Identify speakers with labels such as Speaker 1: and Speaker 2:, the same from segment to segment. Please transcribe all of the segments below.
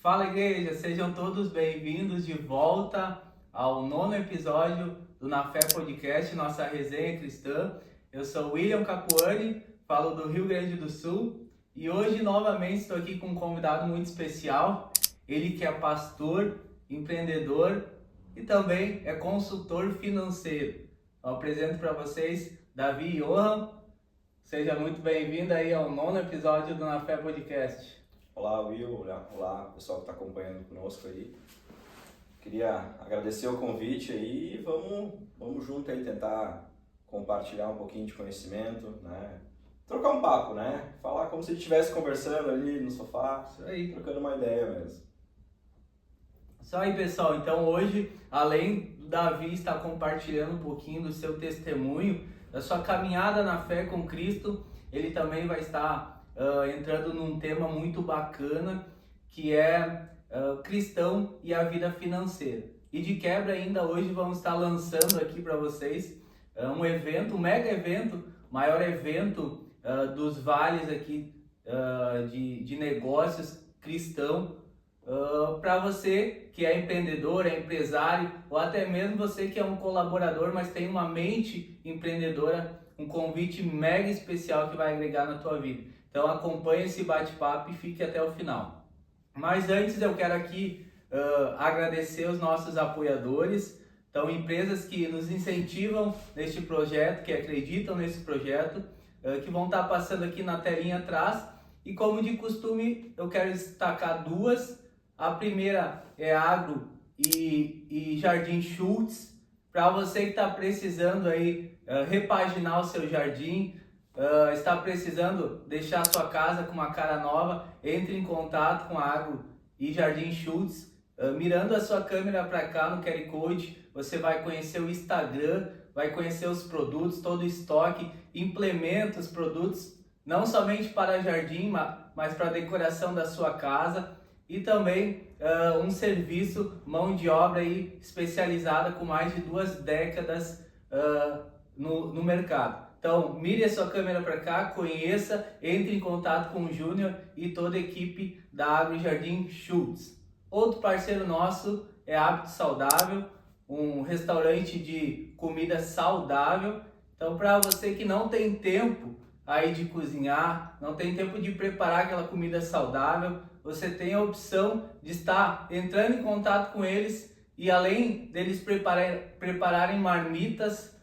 Speaker 1: Fala igreja, sejam todos bem-vindos de volta ao nono episódio do Na Fé Podcast, nossa resenha cristã. Eu sou William Capuani, falo do Rio Grande do Sul e hoje novamente estou aqui com um convidado muito especial, ele que é pastor, empreendedor e também é consultor financeiro. Eu apresento para vocês Davi Johan. Seja muito bem-vindo aí ao nono episódio do Na Fé Podcast.
Speaker 2: Olá, Will. Olá, pessoal que está acompanhando conosco aí. Queria agradecer o convite aí e vamos junto aí tentar compartilhar um pouquinho de conhecimento, né? Trocar um papo, né? Falar como se a gente estivesse conversando ali no sofá,
Speaker 1: Isso aí.
Speaker 2: trocando uma ideia mesmo.
Speaker 1: Isso aí, pessoal. Então hoje, além do Davi estar compartilhando um pouquinho do seu testemunho, da sua caminhada na fé com Cristo, ele também vai estar entrando num tema muito bacana, que é cristão e a vida financeira. E de quebra ainda hoje vamos estar lançando aqui para vocês um evento, um mega evento, maior evento dos vales aqui de negócios cristão, para você que é empreendedor, é empresário, ou até mesmo você que é um colaborador, mas tem uma mente empreendedora, um convite mega especial que vai agregar na tua vida. Então acompanhe esse bate-papo e fique até o final. Mas antes eu quero aqui agradecer os nossos apoiadores, então empresas que nos incentivam neste projeto, que acreditam nesse projeto, que vão estar passando aqui na telinha atrás. E como de costume, eu quero destacar duas. A primeira é Agro e Jardim Schultz, para você que está precisando aí repaginar o seu jardim, está precisando deixar a sua casa com uma cara nova, entre em contato com a Agro e Jardim Schultz. Mirando a sua câmera para cá no QR Code, você vai conhecer o Instagram, vai conhecer os produtos, todo o estoque, implementa os produtos, não somente para jardim, mas para a decoração da sua casa. E também um serviço, mão de obra aí, especializada com mais de 2 décadas no mercado. Então, mire a sua câmera para cá, conheça, entre em contato com o Júnior e toda a equipe da Agro Jardim Schultz. Outro parceiro nosso é Hábito Saudável, um restaurante de comida saudável. Então, para você que não tem tempo aí de cozinhar, não tem tempo de preparar aquela comida saudável, você tem a opção de estar entrando em contato com eles e além deles prepararem marmitas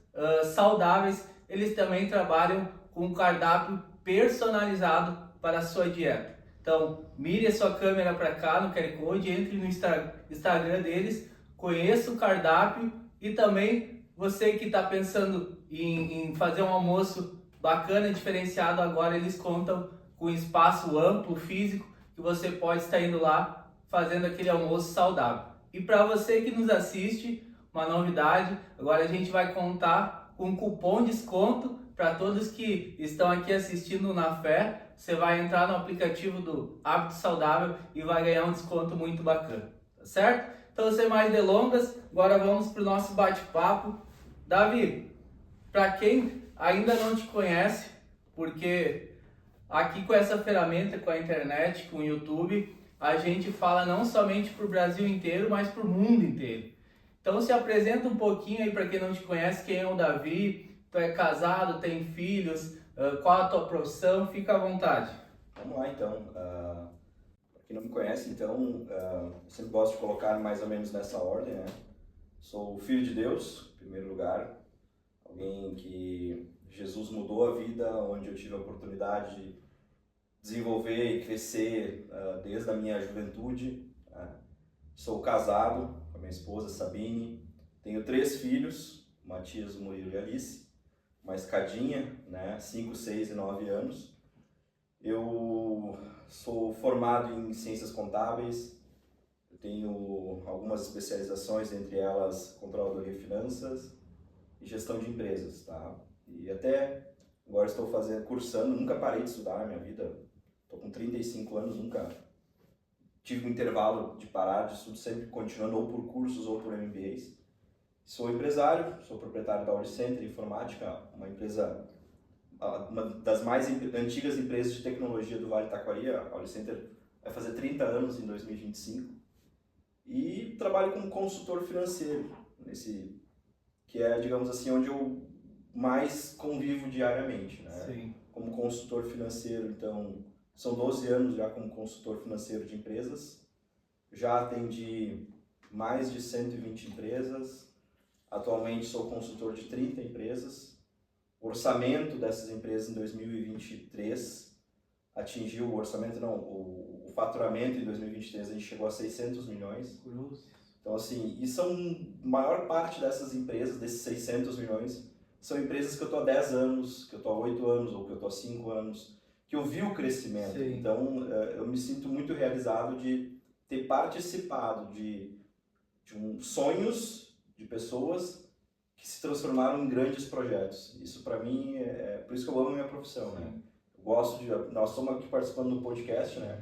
Speaker 1: saudáveis, eles também trabalham com um cardápio personalizado para a sua dieta. Então, mire a sua câmera para cá no QR Code, entre no Instagram deles, conheça o cardápio e também você que está pensando em fazer um almoço bacana, diferenciado, agora eles contam com espaço amplo, físico, que você pode estar indo lá fazendo aquele almoço saudável. E para você que nos assiste, uma novidade, agora a gente vai contar com um cupom de desconto para todos que estão aqui assistindo na fé. Você vai entrar no aplicativo do Hábito Saudável e vai ganhar um desconto muito bacana, tá certo? Então, sem mais delongas, agora vamos para o nosso bate-papo. Davi, para quem ainda não te conhece, porque aqui com essa ferramenta, com a internet, com o YouTube, a gente fala não somente para o Brasil inteiro, mas para o mundo inteiro. Então se apresenta um pouquinho aí para quem não te conhece, quem é o Davi, tu é casado, tem filhos, qual a tua profissão, fica à vontade.
Speaker 2: Vamos lá então. Para quem não me conhece, então, eu sempre gosto de colocar mais ou menos nessa ordem, né? Sou filho de Deus, em primeiro lugar, alguém que Jesus mudou a vida, onde eu tive a oportunidade de desenvolver e crescer desde a minha juventude. Sou casado com a minha esposa Sabine, tenho 3 filhos, Matias, Murilo e Alice, uma escadinha, né, 5, 6 e 9 anos. Eu sou formado em ciências contábeis, eu tenho algumas especializações, entre elas controladoria de finanças e gestão de empresas, tá? E até agora estou cursando, nunca parei de estudar na minha vida, estou com 35 anos, nunca tive um intervalo de parar de estudo, sempre continuando ou por cursos ou por MBAs. Sou empresário, sou proprietário da Auli Center Informática, uma empresa, uma das mais antigas empresas de tecnologia do Vale do Taquari. A Auli Center vai fazer 30 anos em 2025. E trabalho como consultor financeiro, que é, digamos assim, onde eu mais convivo diariamente, né?
Speaker 1: Sim.
Speaker 2: Como consultor financeiro, então, são 12 anos já como consultor financeiro de empresas. Já atendi mais de 120 empresas. Atualmente sou consultor de 30 empresas. O orçamento dessas empresas em 2023 atingiu, o faturamento em 2023 a gente chegou a 600 milhões. Então, assim, e maior parte dessas empresas, desses 600 milhões, são empresas que eu estou há 10 anos, que eu estou há 8 anos, ou que eu estou há 5 anos, que eu vi o crescimento.
Speaker 1: Sim.
Speaker 2: Então, eu me sinto muito realizado de ter participado de sonhos de pessoas que se transformaram em grandes projetos. Isso, para mim, por isso que eu amo a minha profissão, né? Nós estamos aqui participando do podcast, né?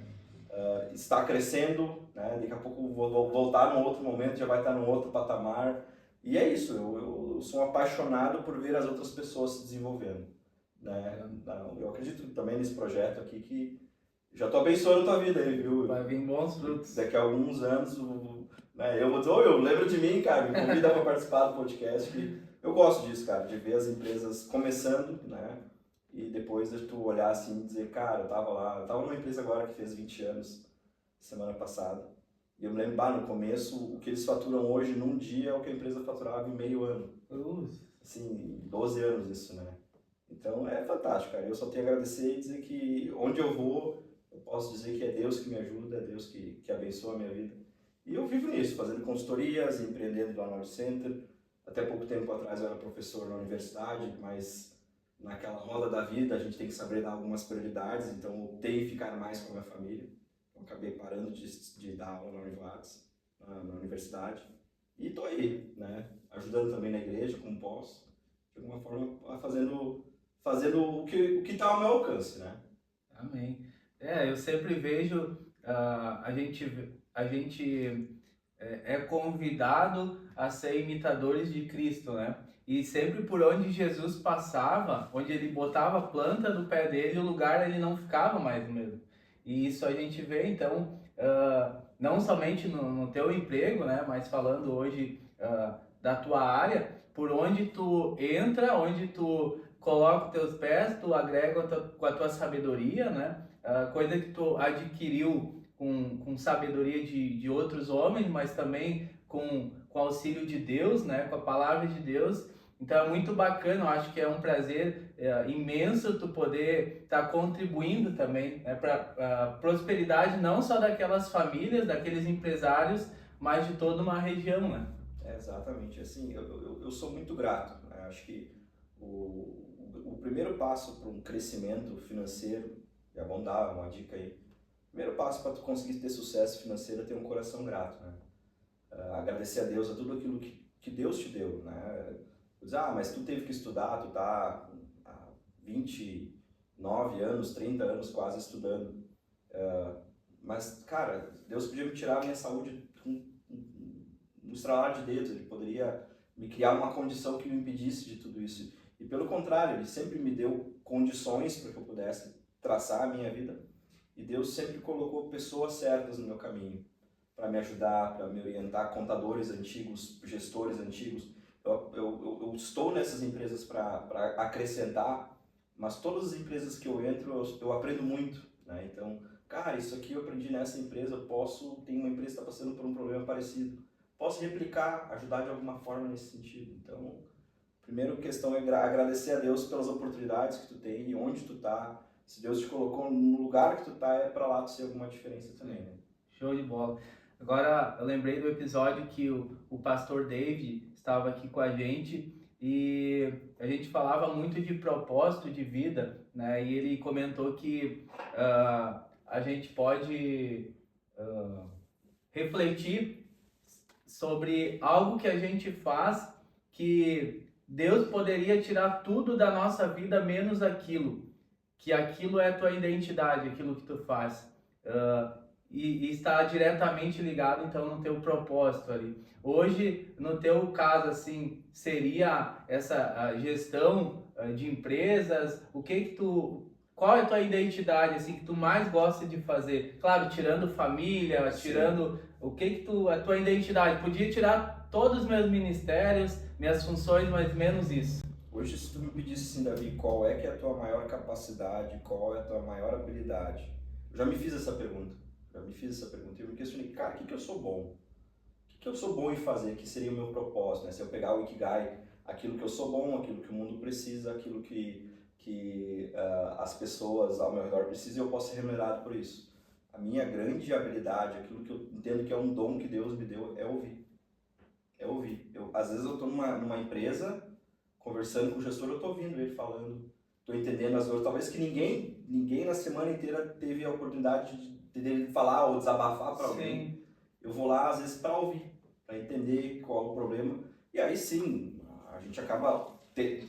Speaker 2: Está crescendo, né? Daqui a pouco vou voltar num outro momento, já vai estar num outro patamar. E é isso, eu sou um apaixonado por ver as outras pessoas se desenvolvendo, né? Eu acredito também nesse projeto aqui que já estou abençoando a tua vida aí, viu?
Speaker 1: Vai vir bons frutos.
Speaker 2: Daqui a alguns anos, né, eu vou dizer, lembra de mim, cara, me convida para participar do podcast, que eu gosto disso, cara, de ver as empresas começando, né? E depois de tu olhar assim e dizer, cara, eu tava numa empresa agora que fez 20 anos, semana passada. E eu me lembro, no começo, o que eles faturam hoje num dia é o que a empresa faturava em meio ano. Assim, 12 anos isso, né? Então é fantástico, cara. Eu só tenho a agradecer e dizer que onde eu vou, eu posso dizer que é Deus que me ajuda, é Deus que abençoa a minha vida. E eu vivo nisso, fazendo consultorias, empreendendo lá no Knowledge Center. Até pouco tempo atrás eu era professor na universidade, mas naquela roda da vida a gente tem que saber dar algumas prioridades, então eu optei em ficar mais com a minha família. Eu acabei parando de dar aula na Univates, na universidade. E estou aí, né? Ajudando também na igreja, como posso, de alguma forma fazendo o que está ao meu alcance, né?
Speaker 1: Amém. Eu sempre vejo, a gente é convidado a ser imitadores de Cristo, né? E sempre por onde Jesus passava, onde ele botava a planta do pé dele, o lugar ele não ficava mais o mesmo. E isso a gente vê, então, não somente no teu emprego, né? Mas falando hoje da tua área, por onde tu entra, onde tu coloca os teus pés, tu agrega com a tua sabedoria, né? Coisa que tu adquiriu com sabedoria de outros homens, mas também com auxílio de Deus, né? Com a palavra de Deus. Então é muito bacana, eu acho que é um prazer imenso tu poder estar contribuindo também, né, para a prosperidade não só daquelas famílias, daqueles empresários, mas de toda uma região, né?
Speaker 2: Exatamente, assim, eu sou muito grato, né? Acho que o primeiro passo para um crescimento financeiro, já vamos dar uma dica aí, o primeiro passo para tu conseguir ter sucesso financeiro é ter um coração grato, né? Agradecer a Deus a tudo aquilo que Deus te deu, né? Diz, mas tu teve que estudar, tu tá há 29 anos, 30 anos quase estudando, mas, cara, Deus podia me tirar a minha saúde com um estralar de dedos, ele poderia me criar uma condição que me impedisse de tudo isso. E pelo contrário, ele sempre me deu condições para que eu pudesse traçar a minha vida. E Deus sempre colocou pessoas certas no meu caminho para me ajudar, para me orientar, contadores antigos, gestores antigos. Eu estou nessas empresas para acrescentar, mas todas as empresas que eu entro, eu aprendo muito, né? Então, cara, isso aqui eu aprendi nessa empresa, tem uma empresa que está passando por um problema parecido. Posso replicar, ajudar de alguma forma nesse sentido. Então, a primeira questão é agradecer a Deus pelas oportunidades que tu tem e onde tu tá. Se Deus te colocou no lugar que tu tá, é para lá tu ser alguma diferença também, né?
Speaker 1: Show de bola. Agora, eu lembrei do episódio que o pastor David estava aqui com a gente e a gente falava muito de propósito de vida, né? E ele comentou que a gente pode refletir sobre algo que a gente faz que Deus poderia tirar tudo da nossa vida menos aquilo, que aquilo é a tua identidade, aquilo que tu faz. E está diretamente ligado então no teu propósito ali. Hoje, no teu caso, assim, seria essa gestão de empresas? qual é a tua identidade, assim, que tu mais gosta de fazer? Claro, tirando família, tirando o que a tua identidade. Podia tirar todos os meus ministérios, minhas funções, mas menos isso.
Speaker 2: Hoje, se tu me pedisse assim, Davi, qual é que é a tua maior capacidade, qual é a tua maior habilidade? Eu já me fiz essa pergunta. Eu me questionei, cara, o que eu sou bom? O que eu sou bom em fazer? Que seria o meu propósito, né? Se eu pegar o Ikigai, aquilo que eu sou bom, aquilo que o mundo precisa, aquilo que as pessoas ao meu redor precisam, eu posso ser remunerado por isso. A minha grande habilidade, aquilo que eu entendo que é um dom que Deus me deu, é ouvir. Às vezes eu estou numa empresa, conversando com o gestor, eu estou ouvindo ele falando, estou entendendo as coisas. Talvez que ninguém na semana inteira teve a oportunidade de falar ou desabafar para alguém. Eu vou lá, às vezes, para ouvir, para entender qual é o problema. E aí sim, a gente acaba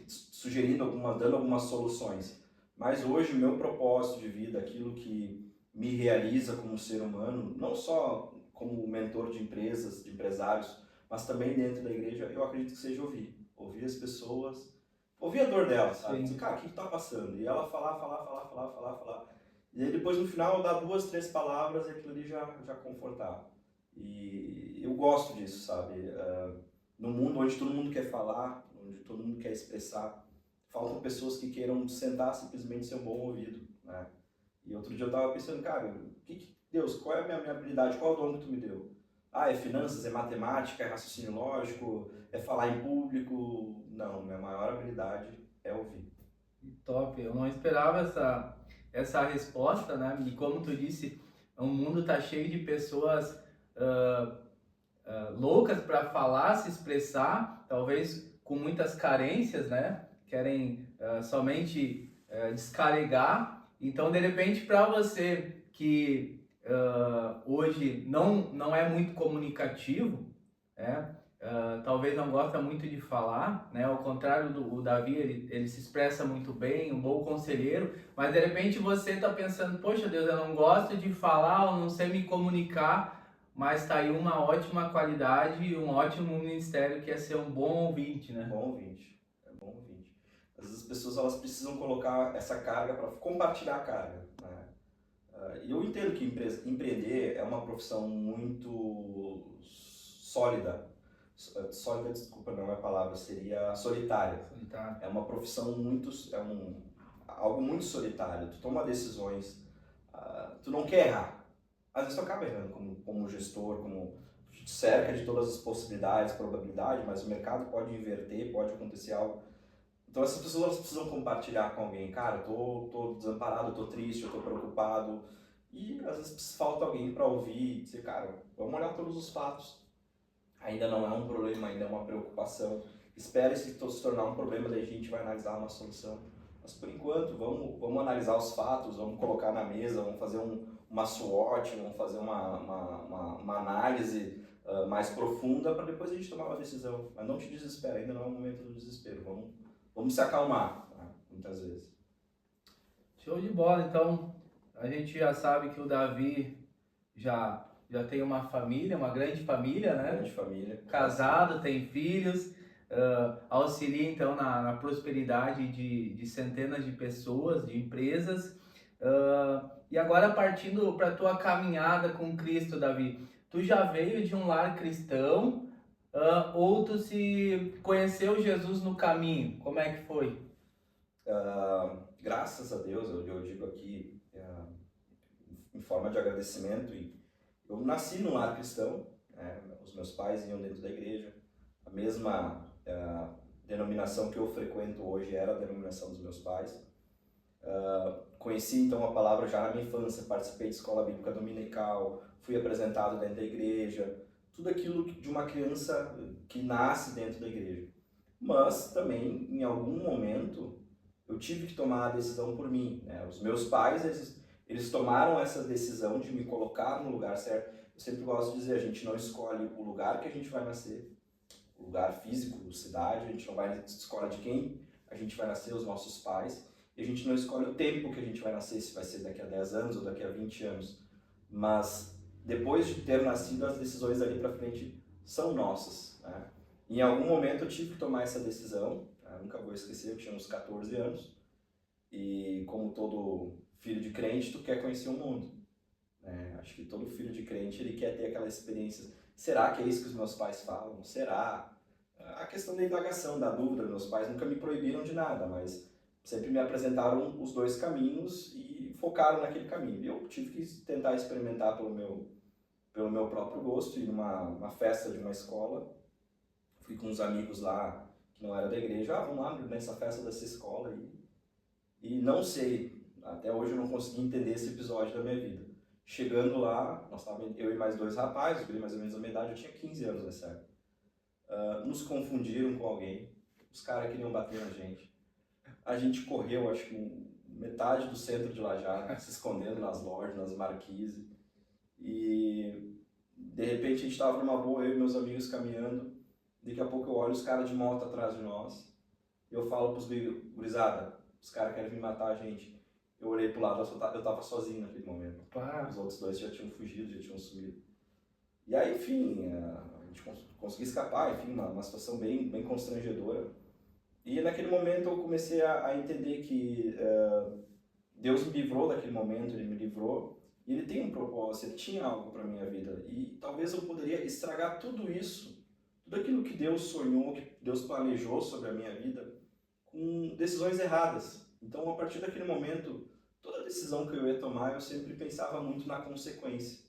Speaker 2: sugerindo dando algumas soluções. Mas hoje o meu propósito de vida, aquilo que me realiza como ser humano, não só como mentor de empresas, de empresários, mas também dentro da igreja, eu acredito que seja ouvir as pessoas, ouvir a dor delas, sabe? Dizer, cara, o que está passando? E ela falar. E aí depois no final dar 2, 3 palavras e aquilo ali já confortar. E eu gosto disso, sabe? No mundo onde todo mundo quer falar, onde todo mundo quer expressar, faltam pessoas que queiram sentar simplesmente ser um bom ouvido, né? E outro dia eu estava pensando, cara, Deus, qual é a minha habilidade, qual é o dom que tu me deu? É finanças, é matemática, é raciocínio lógico, é falar em público? Não, minha maior habilidade é ouvir.
Speaker 1: Top, eu não esperava essa resposta, né? E como tu disse, o mundo tá cheio de pessoas loucas para falar, se expressar, talvez com muitas carências, né? Querem somente descarregar. Então, de repente, para você que hoje não é muito comunicativo, né? Talvez não gosta muito de falar, né? Ao contrário do Davi, ele se expressa muito bem, um bom conselheiro, mas de repente você está pensando, poxa Deus, eu não gosto de falar, eu não sei me comunicar, mas tá aí uma ótima qualidade e um ótimo ministério que é ser um bom ouvinte, né?
Speaker 2: Bom ouvinte, é bom ouvinte. Às vezes as pessoas elas precisam colocar essa carga para compartilhar a carga, né? E eu entendo que empreender é uma profissão muito sólida. Sólida, desculpa, não é a palavra, seria solitária. É uma profissão algo muito solitário. Tu toma decisões, tu não quer errar. Às vezes tu acaba errando como gestor, como te cerca de todas as possibilidades, probabilidade, mas o mercado pode inverter, pode acontecer algo. Então essas pessoas elas precisam compartilhar com alguém. Cara, eu tô desamparado, eu tô triste, eu tô preocupado. E às vezes falta alguém para ouvir e dizer, cara, vamos olhar todos os fatos. Ainda não é um problema, ainda é uma preocupação. Espere se tornar um problema, daí a gente vai analisar uma solução. Mas por enquanto, vamos analisar os fatos, vamos colocar na mesa, vamos fazer uma SWOT, vamos fazer uma análise mais profunda para depois a gente tomar uma decisão. Mas não te desespera, ainda não é o momento do desespero. Vamos se acalmar, né? Muitas vezes.
Speaker 1: Show de bola, então a gente já sabe que o Davi já tem uma família, uma grande família, né?
Speaker 2: Grande família.
Speaker 1: Casado, tem filhos, auxilia então na prosperidade de centenas de pessoas, de empresas. E agora partindo para a tua caminhada com Cristo, Davi, tu já veio de um lar cristão ou tu se conheceu Jesus no caminho? Como é que foi?
Speaker 2: Graças a Deus, eu digo aqui em forma de agradecimento, eu nasci num lar cristão, né? Os meus pais iam dentro da igreja, a mesma denominação que eu frequento hoje era a denominação dos meus pais. Conheci então a palavra já na minha infância, participei de escola bíblica dominical, fui apresentado dentro da igreja, tudo aquilo de uma criança que nasce dentro da igreja. Mas também, em algum momento, eu tive que tomar a decisão por mim, né? Os meus pais, eles tomaram essa decisão de me colocar no lugar certo. Eu sempre gosto de dizer, a gente não escolhe o lugar que a gente vai nascer, o lugar físico, cidade, a gente não vai escolher de quem a gente vai nascer, os nossos pais, e a gente não escolhe o tempo que a gente vai nascer, se vai ser daqui a 10 anos ou daqui a 20 anos. Mas depois de ter nascido, as decisões ali para frente são nossas, né? Em algum momento eu tive que tomar essa decisão, eu nunca vou esquecer, eu tinha uns 14 anos, E como todo filho de crente, tu quer conhecer o mundo, né? Acho que todo filho de crente, ele quer ter aquela experiência. Será que é isso que os meus pais falam? Será? A questão da indagação, da dúvida, meus pais nunca me proibiram de nada, mas sempre me apresentaram os dois caminhos e focaram naquele caminho. E eu tive que tentar experimentar pelo meu próprio gosto, ir numa festa de uma escola. Fui com uns amigos lá que não era da igreja, vamos lá nessa festa dessa escola. E não sei, até hoje eu não consegui entender esse episódio da minha vida. Chegando lá, nós estávamos eu e mais dois rapazes, mais ou menos da minha idade, eu tinha 15 anos nessa época. Nos confundiram com alguém, os caras queriam bater na gente. A gente correu, acho que metade do centro de Lajeado, se escondendo nas lojas, nas marquises. E de repente a gente estava numa boa, eu e meus amigos caminhando. Daqui a pouco eu olho os caras de moto atrás de nós. E eu falo pros gurizada, os caras querem vir matar a gente. Eu olhei pro lado, eu tava sozinho naquele momento. Os outros dois já tinham fugido, já tinham sumido. E aí, enfim, a gente conseguiu escapar, enfim, uma situação bem, bem constrangedora. E naquele momento eu comecei a entender que Deus me livrou daquele momento, Ele me livrou. E Ele tem um propósito, Ele tinha algo para minha vida. E talvez eu poderia estragar tudo isso, tudo aquilo que Deus sonhou, que Deus planejou sobre a minha vida, com decisões erradas. Então, a partir daquele momento, toda decisão que eu ia tomar, eu sempre pensava muito na consequência.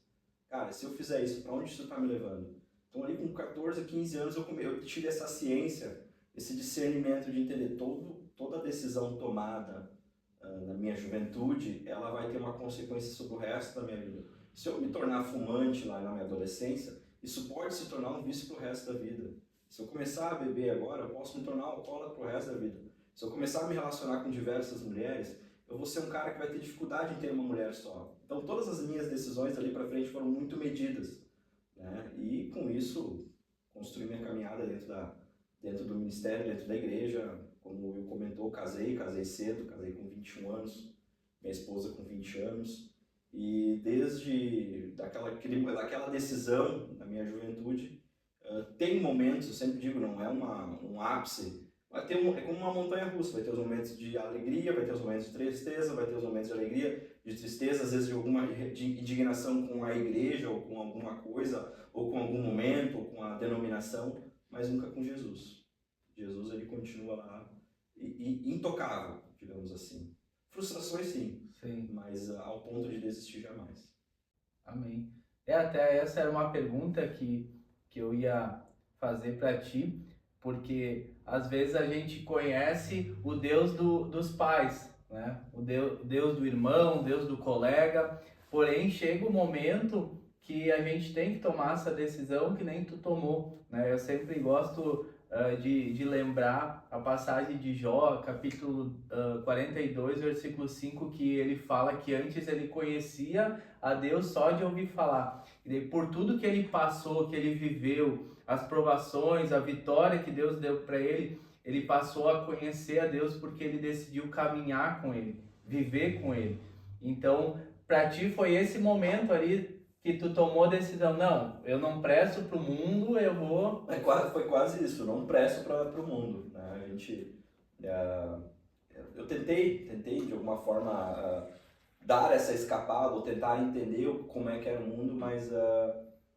Speaker 2: Cara, se eu fizer isso, para onde isso está me levando? Então, ali com 14, 15 anos, eu tive essa ciência, esse discernimento de entender toda decisão tomada na minha juventude, ela vai ter uma consequência sobre o resto da minha vida. Se eu me tornar fumante lá na minha adolescência, isso pode se tornar um vício para o resto da vida. Se eu começar a beber agora, eu posso me tornar alcoólatra para o resto da vida. Se eu começar a me relacionar com diversas mulheres, eu vou ser um cara que vai ter dificuldade em ter uma mulher só. Então todas as minhas decisões ali para frente foram muito medidas, né? E com isso construí minha caminhada dentro do ministério, dentro da igreja. Como eu comentou, casei cedo, casei com 21 anos, minha esposa com 20 anos. E desde daquela decisão na minha juventude, tem momentos, eu sempre digo, não é um ápice, é como uma montanha russa, vai ter os momentos de alegria, vai ter os momentos de tristeza, vai ter os momentos de alegria, de tristeza, às vezes de indignação com a igreja, ou com alguma coisa, ou com algum momento, ou com a denominação, mas nunca com Jesus. Jesus, ele continua lá, intocável, digamos assim. Frustrações sim, mas ao ponto de desistir jamais.
Speaker 1: Amém. Até essa era uma pergunta que eu ia fazer para ti, porque às vezes a gente conhece o Deus dos pais, né? O Deus do irmão, o Deus do colega, porém chega o momento que a gente tem que tomar essa decisão que nem tu tomou, né? Eu sempre gosto de lembrar a passagem de Jó, capítulo 42, versículo 5, que ele fala que antes ele conhecia a Deus só de ouvir falar. E por tudo que ele passou, que ele viveu, as provações, a vitória que Deus deu para ele, ele passou a conhecer a Deus porque ele decidiu caminhar com ele, viver com ele. Então, para ti foi esse momento ali que tu tomou a decisão, não, eu não presto para o mundo, eu vou...
Speaker 2: Foi quase isso, não presto para o mundo, né? Eu tentei de alguma forma dar essa escapada, ou tentar entender como é que era o mundo, mas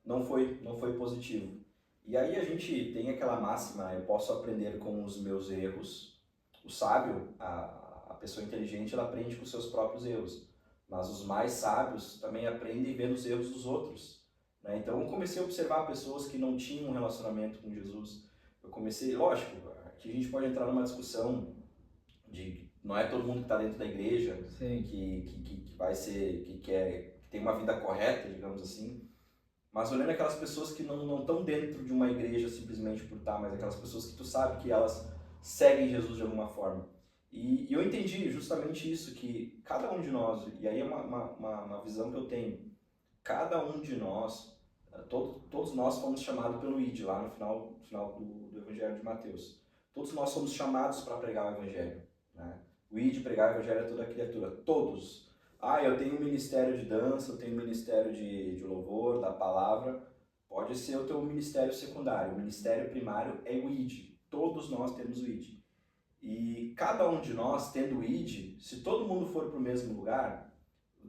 Speaker 2: não foi positivo. E aí a gente tem aquela máxima, eu posso aprender com os meus erros. O sábio, a pessoa inteligente, ela aprende com os seus próprios erros. Mas os mais sábios também aprendem vendo os erros dos outros, né? Então eu comecei a observar pessoas que não tinham um relacionamento com Jesus. Eu comecei, lógico, aqui a gente pode entrar numa discussão de não é todo mundo que está dentro da igreja que vai ser, que tem uma vida correta, digamos assim. Mas olhando aquelas pessoas que não estão dentro de uma igreja simplesmente por estar, mas aquelas pessoas que tu sabe que elas seguem Jesus de alguma forma. E eu entendi justamente isso, que cada um de nós, e aí é uma visão que eu tenho, cada um de nós, todos nós fomos chamados pelo ID, lá no final do Evangelho de Mateus. Todos nós somos chamados para pregar o Evangelho, né? O ID, pregar o Evangelho a toda criatura, todos. Eu tenho um ministério de dança, eu tenho um ministério de louvor, da palavra. Pode ser o teu ministério secundário. O ministério primário é o ID. Todos nós temos o ID. E cada um de nós, tendo o ID, se todo mundo for para o mesmo lugar,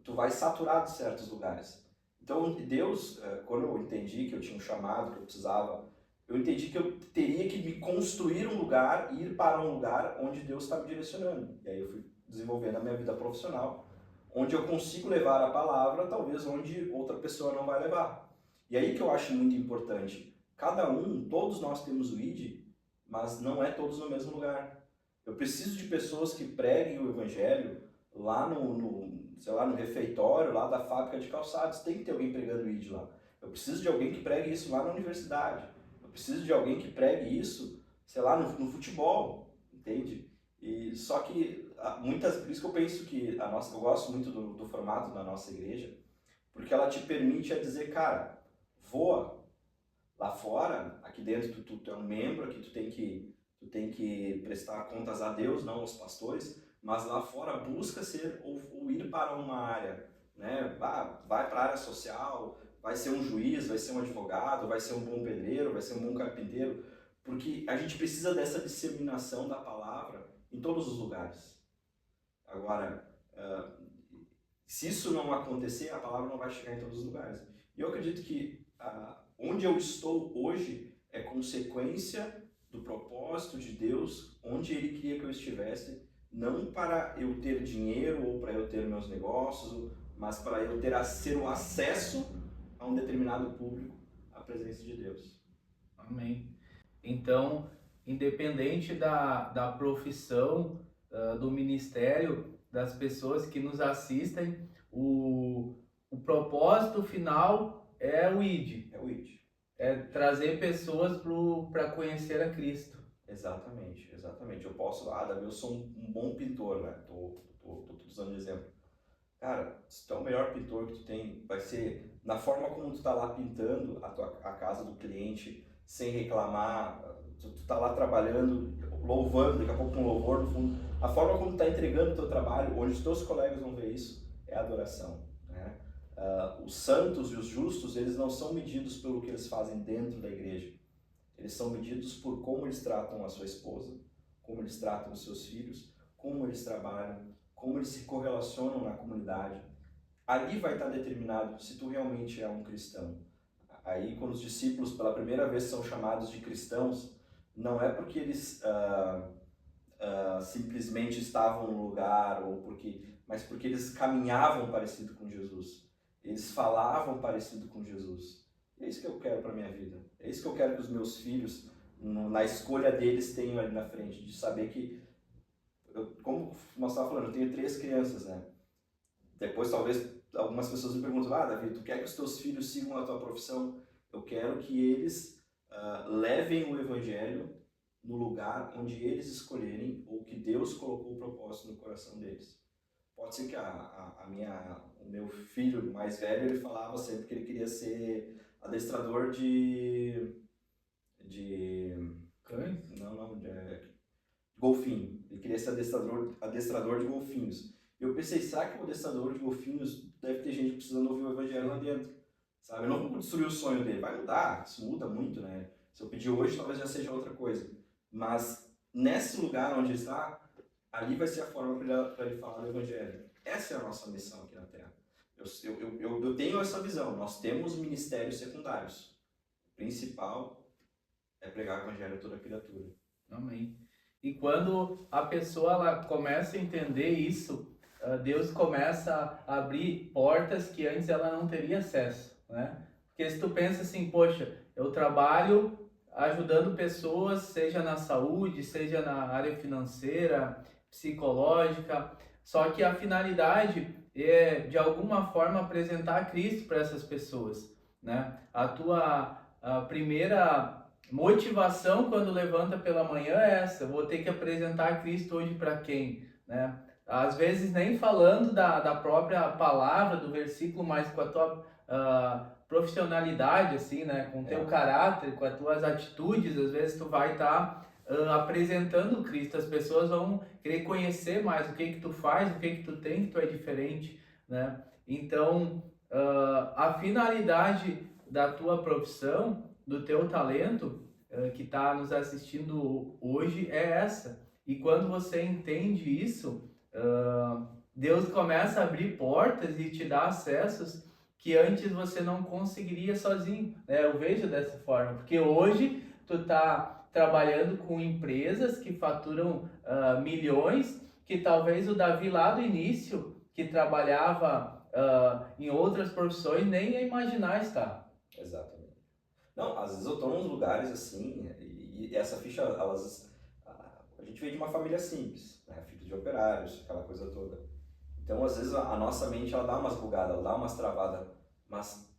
Speaker 2: tu vai saturar de certos lugares. Então, Deus, quando eu entendi que eu tinha um chamado, que eu precisava, eu entendi que eu teria que me construir um lugar, ir para um lugar onde Deus está me direcionando. E aí eu fui desenvolvendo a minha vida profissional, onde eu consigo levar a palavra, talvez onde outra pessoa não vai levar. E aí que eu acho muito importante, cada um, todos nós temos o ID, mas não é todos no mesmo lugar. Eu preciso de pessoas que preguem o evangelho lá sei lá, no refeitório, lá da fábrica de calçados. Tem que ter alguém pregando o ID lá. Eu preciso de alguém que pregue isso lá na universidade. Eu preciso de alguém que pregue isso, sei lá, no futebol, entende? E só que por isso que eu penso que eu gosto muito do formato da nossa igreja, porque ela te permite a dizer, cara, voa lá fora, aqui dentro tu é um membro, aqui tu tem que prestar contas a Deus, não aos pastores, mas lá fora busca ser ou ir para uma área, né? Vai para a área social, vai ser um juiz, vai ser um advogado, vai ser um bom pedreiro, vai ser um bom carpinteiro, porque a gente precisa dessa disseminação da palavra em todos os lugares. Agora, se isso não acontecer, a palavra não vai chegar em todos os lugares. E eu acredito que onde eu estou hoje é consequência do propósito de Deus, onde Ele queria que eu estivesse, não para eu ter dinheiro ou para eu ter meus negócios, mas para eu ter o acesso a um determinado público, à presença de Deus.
Speaker 1: Amém. Então, independente da profissão, do ministério, das pessoas que nos assistem, o propósito final é o ID.
Speaker 2: É o ID.
Speaker 1: É trazer pessoas para conhecer a Cristo.
Speaker 2: Exatamente. Eu posso, Davi, eu sou um bom pintor, né? Tô usando de exemplo. Cara, se tu é o melhor pintor que tu tem, vai ser na forma como tu tá lá pintando a casa do cliente, sem reclamar, tu tá lá trabalhando, louvando, daqui a pouco um louvor no fundo. A forma como tu tá entregando o teu trabalho, onde os teus colegas vão ver isso, é adoração, né? Os santos e os justos, eles não são medidos pelo que eles fazem dentro da igreja. Eles são medidos por como eles tratam a sua esposa, como eles tratam os seus filhos, como eles trabalham, como eles se correlacionam na comunidade. Ali vai estar determinado se tu realmente é um cristão. Aí, quando os discípulos pela primeira vez são chamados de cristãos, não é porque eles simplesmente estavam no lugar, mas porque eles caminhavam parecido com Jesus. Eles falavam parecido com Jesus. E é isso que eu quero para a minha vida. É isso que eu quero que os meus filhos, na escolha deles, tenham ali na frente. De saber que, como nós estávamos falando, eu tenho 3 crianças, né? Depois, talvez, algumas pessoas me perguntam, Davi, tu quer que os teus filhos sigam a tua profissão? Eu quero que eles levem o evangelho no lugar onde eles escolherem ou que Deus colocou o propósito no coração deles. Pode ser que o meu filho mais velho, ele falava sempre que ele queria ser adestrador de
Speaker 1: cães?
Speaker 2: De golfinho. Ele queria ser adestrador de golfinhos. Eu pensei, será que o adestrador de golfinhos deve ter gente precisando ouvir o evangelho lá dentro? Sabe? Eu não vou destruir o sonho dele. Vai mudar, isso muda muito, né? Se eu pedir hoje, talvez já seja outra coisa. Mas nesse lugar onde ele está, ali vai ser a forma para ele falar do evangelho. Essa é a nossa missão aqui na Terra. Eu tenho essa visão. Nós temos ministérios secundários. O principal é pregar o evangelho a toda criatura.
Speaker 1: Amém. E quando a pessoa ela começa a entender isso, Deus começa a abrir portas que antes ela não teria acesso, né? Porque se tu pensa assim, poxa, eu trabalho ajudando pessoas, seja na saúde, seja na área financeira, psicológica, só que a finalidade é, de alguma forma, apresentar Cristo para essas pessoas, né? A primeira motivação quando levanta pela manhã é essa: eu vou ter que apresentar Cristo hoje para quem, né? Às vezes nem falando da própria palavra, do versículo, mas com a tua profissionalidade, assim, né? Com o teu caráter, com as tuas atitudes, às vezes tu vai estar apresentando Cristo. As pessoas vão querer conhecer mais o que tu faz, o que tu tem, que tu é diferente, né? Então, a finalidade da tua profissão, do teu talento, que está nos assistindo hoje, é essa. E quando você entende isso, Deus começa a abrir portas e te dá acessos que antes você não conseguiria sozinho, né? Eu vejo dessa forma, porque hoje tu tá trabalhando com empresas que faturam milhões, que talvez o Davi lá do início, que trabalhava em outras profissões, nem ia imaginar estar.
Speaker 2: Exatamente. Não, às vezes eu tô nos lugares assim, e essa ficha, a gente veio de uma família simples, né? Filho de operários, aquela coisa toda. Então, às vezes, a nossa mente, ela dá umas bugadas, ela dá umas travadas. Mas,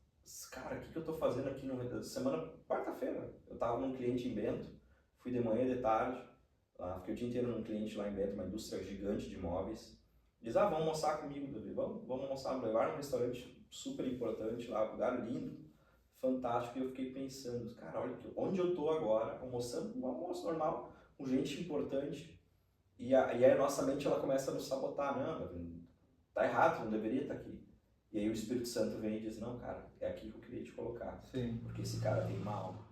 Speaker 2: cara, o que eu tô fazendo aqui no semana, quarta-feira? Eu tava num cliente em Bento, fui de manhã e de tarde, fiquei o dia inteiro num cliente lá em Bento, uma indústria gigante de imóveis. Diz, vamos almoçar comigo, Davi, vamos almoçar, me levar num restaurante super importante lá, lugar lindo, fantástico. E eu fiquei pensando, cara, olha onde eu tô agora, almoçando, um almoço normal, com gente importante. E aí a nossa mente, ela começa a nos sabotar, não, tá errado, não deveria estar aqui. E aí o Espírito Santo vem e diz, não, cara, é aqui que eu queria te colocar.
Speaker 1: Sim.
Speaker 2: Porque esse cara tem uma alma.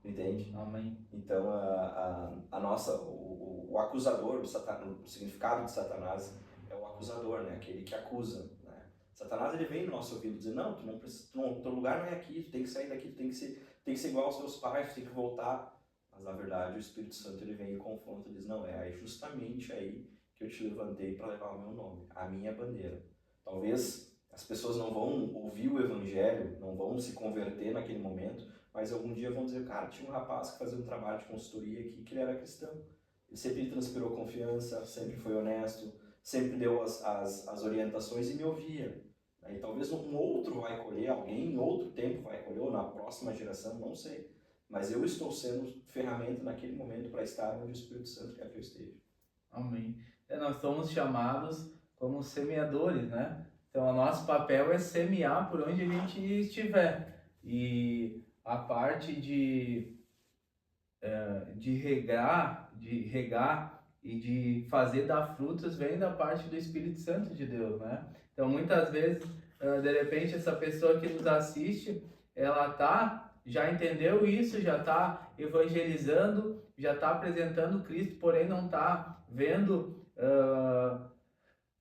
Speaker 2: Entende?
Speaker 1: Amém.
Speaker 2: Então, a nossa, o acusador, o significado de Satanás é o acusador, né? Aquele que acusa. Né? Satanás, ele vem no nosso ouvido dizer, não, tu não precisa, teu lugar não é aqui, tu tem que sair daqui, tu tem que ser igual aos teus pais, tu tem que voltar. Mas, na verdade, o Espírito Santo, ele vem e confronta e diz, não, é justamente aí que eu te levantei para levar o meu nome, a minha bandeira. Talvez as pessoas não vão ouvir o Evangelho, não vão se converter naquele momento, mas algum dia vão dizer, cara, tinha um rapaz que fazia um trabalho de consultoria aqui, que ele era cristão. Ele sempre transpirou confiança, sempre foi honesto, sempre deu as orientações e me ouvia. E talvez um outro vai colher, alguém em outro tempo vai colher, ou na próxima geração, não sei. Mas eu estou sendo ferramenta naquele momento para estar onde o Espírito Santo quer que eu esteja.
Speaker 1: Amém. Nós somos chamados como semeadores, né? Então, o nosso papel é semear por onde a gente estiver. E a parte de regar e de fazer dar frutos vem da parte do Espírito Santo de Deus, né? Então, muitas vezes, de repente, essa pessoa que nos assiste, ela já entendeu isso, já está evangelizando, já está apresentando Cristo, porém não está vendo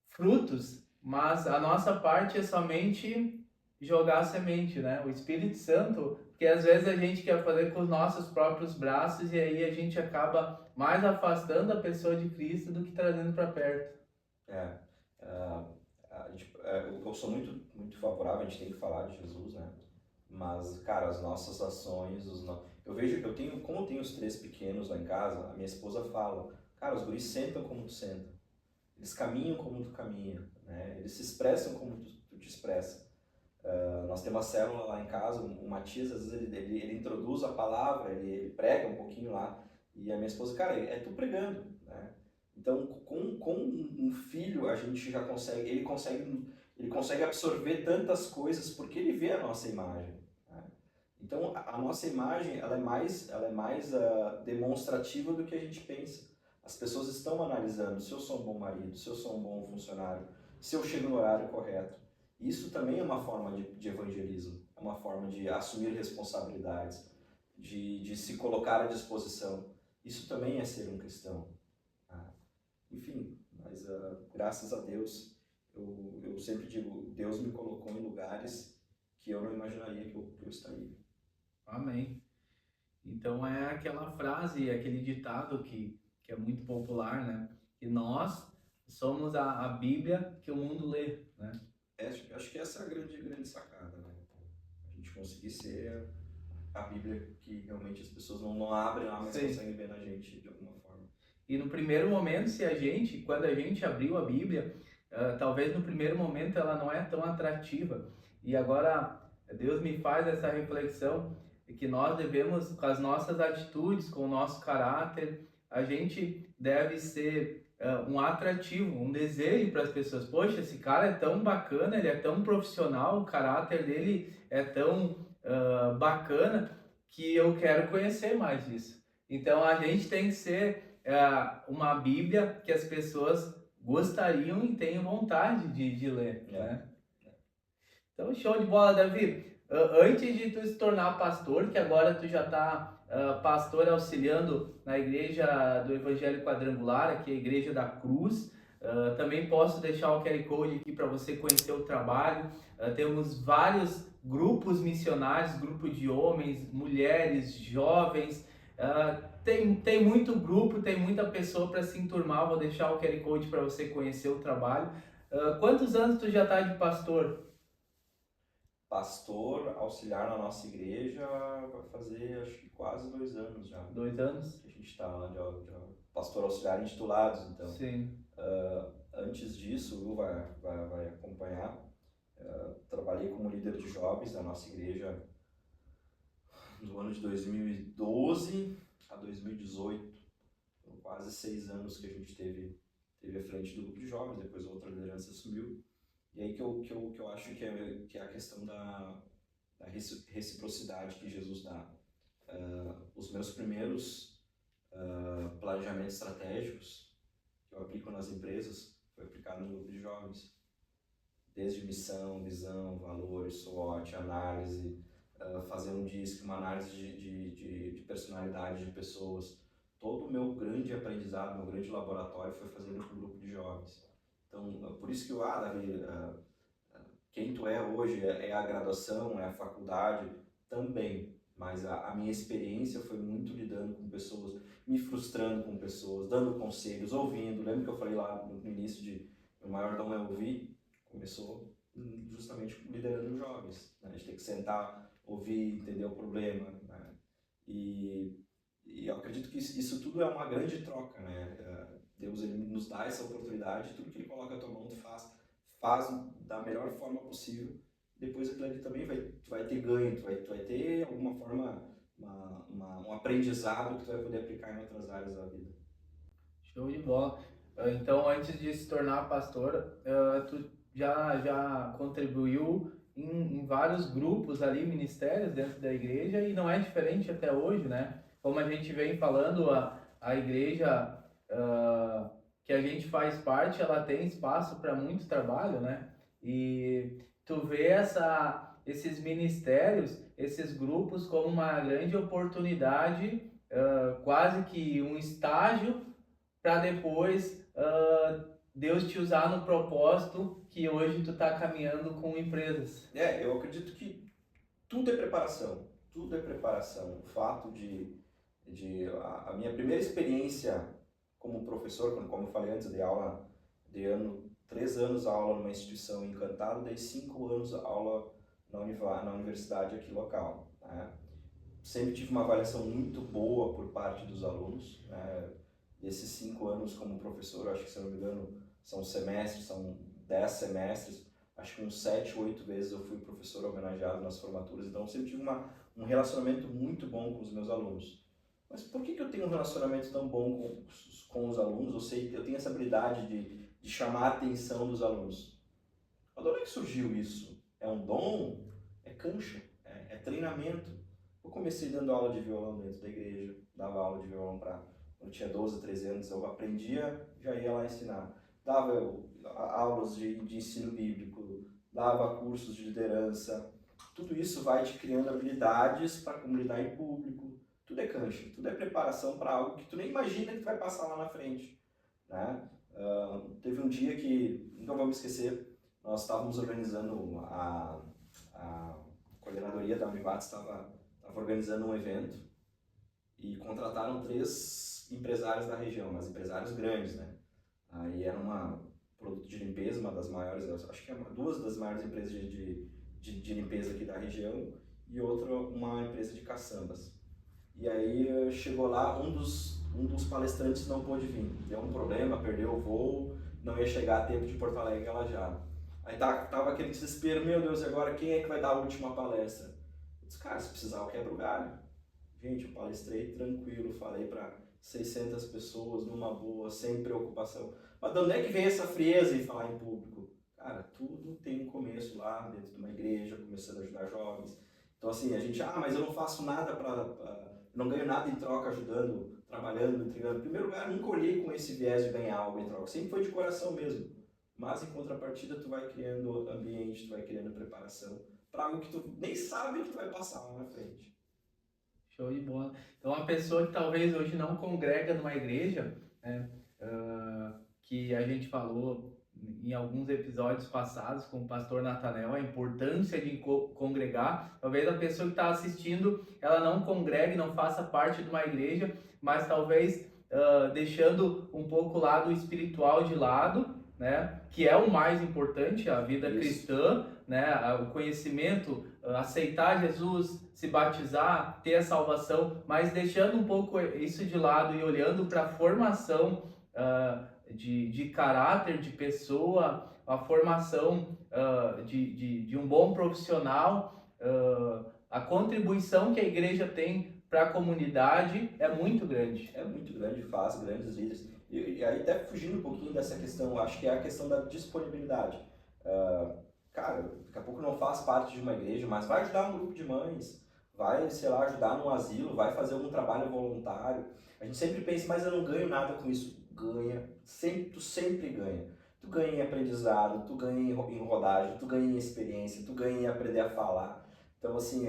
Speaker 1: frutos, mas a nossa parte é somente jogar a semente, né? O Espírito Santo, porque às vezes a gente quer fazer com os nossos próprios braços e aí a gente acaba mais afastando a pessoa de Cristo do que trazendo para perto.
Speaker 2: Eu sou muito favorável, a gente tem que falar de Jesus, né? Mas, cara, as nossas ações, como eu tenho os 3 pequenos lá em casa, a minha esposa fala, cara, os guris sentam como tu senta, eles caminham como tu caminha, né? Eles se expressam como tu te expressa. Nós temos uma célula lá em casa, o Matias, às vezes ele introduz a palavra, ele prega um pouquinho lá, e a minha esposa, cara, é tu pregando, né? Então, com um filho, a gente já consegue absorver tantas coisas, porque ele vê a nossa imagem, né? Então, a nossa imagem, ela é mais demonstrativa do que a gente pensa. As pessoas estão analisando se eu sou um bom marido, se eu sou um bom funcionário, se eu chego no horário correto. Isso também é uma forma de evangelismo, é uma forma de assumir responsabilidades, de se colocar à disposição. Isso também é ser um cristão. Enfim, mas graças a Deus, eu sempre digo, Deus me colocou em lugares que eu não imaginaria que eu estaria.
Speaker 1: Amém. Então é aquela frase, aquele ditado que é muito popular, né? Que nós somos a Bíblia que o mundo lê, né?
Speaker 2: Acho que essa é a grande sacada, né? A gente conseguir ser a Bíblia que realmente as pessoas não abrem lá, mas conseguem ver na gente de alguma forma.
Speaker 1: E no primeiro momento, quando a gente abriu a Bíblia, talvez no primeiro momento ela não é tão atrativa. E agora Deus me faz essa reflexão que nós devemos, com as nossas atitudes, com o nosso caráter, a gente deve ser um atrativo, um desejo para as pessoas. Poxa, esse cara é tão bacana, ele é tão profissional, o caráter dele é tão bacana que eu quero conhecer mais disso. Então a gente tem que ser uma Bíblia que as pessoas gostariam e tenham vontade de ler, né? Então, show de bola, Davi. Antes de tu se tornar pastor, que agora tu já está pastor auxiliando na igreja do Evangelho Quadrangular, aqui a Igreja da Cruz. Também posso deixar o QR Code aqui para você conhecer o trabalho. Temos vários grupos missionários, grupo de homens, mulheres, jovens. Tem muito grupo, tem muita pessoa para se enturmar. Vou deixar o QR Code para você conhecer o trabalho. Quantos anos tu já está de pastor?
Speaker 2: Pastor auxiliar na nossa igreja vai fazer, acho que quase 2 anos já.
Speaker 1: 2 anos?
Speaker 2: Que a gente está lá de pastor auxiliar intitulados, então.
Speaker 1: Sim.
Speaker 2: Antes disso, o Will vai acompanhar. Trabalhei como líder de jovens da nossa igreja do ano de 2012 a 2018. Foram quase 6 anos que a gente teve à frente do grupo de jovens, depois outra liderança assumiu. E aí que eu acho que é a questão da reciprocidade que Jesus dá. Os meus primeiros planejamentos estratégicos que eu aplico nas empresas foi aplicado no grupo de jovens. Desde missão, visão, valores, SWOT, análise, fazer um DISC, uma análise de personalidade de pessoas. Todo o meu grande aprendizado, meu grande laboratório foi fazendo com o grupo de jovens. Então, por isso que Davi, quem tu é hoje é a graduação, é a faculdade também, mas a minha experiência foi muito lidando com pessoas, me frustrando com pessoas, dando conselhos, ouvindo. Lembra que eu falei lá no início de o maior dom é ouvir? Começou justamente liderando jovens, né? A gente tem que sentar, ouvir, entender o problema, né? E eu acredito que isso tudo é uma grande troca, né? Deus, ele nos dá essa oportunidade, tudo que ele coloca à tua mão tu faz da melhor forma possível. Depois aquilo ali também tu vai ter ganho, tu vai ter alguma forma um aprendizado que tu vai poder aplicar em outras áreas da vida.
Speaker 1: Show de bola. Então, antes de se tornar pastor, tu já contribuiu em vários grupos ali, ministérios dentro da igreja, e não é diferente até hoje, né? Como a gente vem falando, a igreja que a gente faz parte, ela tem espaço para muito trabalho, né? E tu vê esses ministérios, esses grupos como uma grande oportunidade, quase que um estágio para depois Deus te usar no propósito que hoje tu está caminhando com empresas.
Speaker 2: Eu acredito que tudo é preparação, tudo é preparação. O fato de a minha primeira experiência como professor, como eu falei antes, dei 3 anos aula numa instituição em Encantado, dei 5 anos aula na universidade aqui local, né? Sempre tive uma avaliação muito boa por parte dos alunos, né? Desses 5 anos como professor, acho que, se não me engano, são 10 semestres, acho que uns 7, 8 vezes eu fui professor homenageado nas formaturas, então sempre tive um relacionamento muito bom com os meus alunos. Mas por que eu tenho um relacionamento tão bom com os alunos? Eu tenho essa habilidade de chamar a atenção dos alunos. De onde é que surgiu isso? É um dom? É cancha? É treinamento? Eu comecei dando aula de violão dentro da igreja, dava aula de violão quando tinha 12, 13 anos, eu aprendia, já ia lá ensinar. Dava aulas de ensino bíblico, dava cursos de liderança. Tudo isso vai te criando habilidades para como lidar em público. Tudo é cancha, tudo é preparação para algo que tu nem imagina que tu vai passar lá na frente, né? Teve um dia que, nunca vou me esquecer, nós estávamos organizando, a coordenadoria da Univates estava organizando um evento e contrataram 3 empresários da região, mas empresários grandes, né? Aí era uma produto de limpeza, uma das maiores, acho que é 2 das maiores empresas de limpeza aqui da região, e outra uma empresa de caçambas. E aí chegou lá, um dos palestrantes não pôde vir, deu um problema, perdeu o voo, não ia chegar a tempo de Porto Alegre Lajeado. Aí tava aquele desespero, meu Deus, e agora quem é que vai dar a última palestra? Eu disse, cara, se precisar eu quebro o galho. Gente, eu palestrei tranquilo, falei para 600 pessoas numa boa, sem preocupação. Mas de onde é que vem essa frieza em falar em público? Cara, tudo tem um começo lá dentro de uma igreja, começando a ajudar jovens. Então assim, a gente, mas eu não faço nada não ganho nada em troca ajudando, trabalhando, entregando. Em primeiro lugar, nunca olhei com esse viés de ganhar algo em troca. Sempre foi de coração mesmo. Mas em contrapartida, tu vai criando ambiente, tu vai criando preparação para algo que tu nem sabe que tu vai passar lá na frente.
Speaker 1: Show de bola. Então, uma pessoa que talvez hoje não congrega numa igreja, né, que a gente falou em alguns episódios passados com o pastor Nathanael, a importância de congregar. Talvez a pessoa que está assistindo, ela não congregue, não faça parte de uma igreja, mas talvez deixando um pouco o lado espiritual de lado, né, que é o mais importante, a vida cristã, né, o conhecimento, aceitar Jesus, se batizar, ter a salvação, mas deixando um pouco isso de lado e olhando para a formação de caráter, de pessoa, a formação de um bom profissional, a contribuição que a igreja tem para a comunidade é muito grande.
Speaker 2: É muito grande, faz grandes líderes. E aí, até fugindo um pouquinho dessa questão, acho que é a questão da disponibilidade. Cara, daqui a pouco não faz parte de uma igreja, mas vai ajudar um grupo de mães, vai, sei lá, ajudar num asilo, vai fazer algum trabalho voluntário. A gente sempre pensa, mas eu não ganho nada com isso. Ganha, tu sempre ganha. Tu ganha em aprendizado, tu ganha em rodagem, tu ganha em experiência, tu ganha em aprender a falar. Então, assim,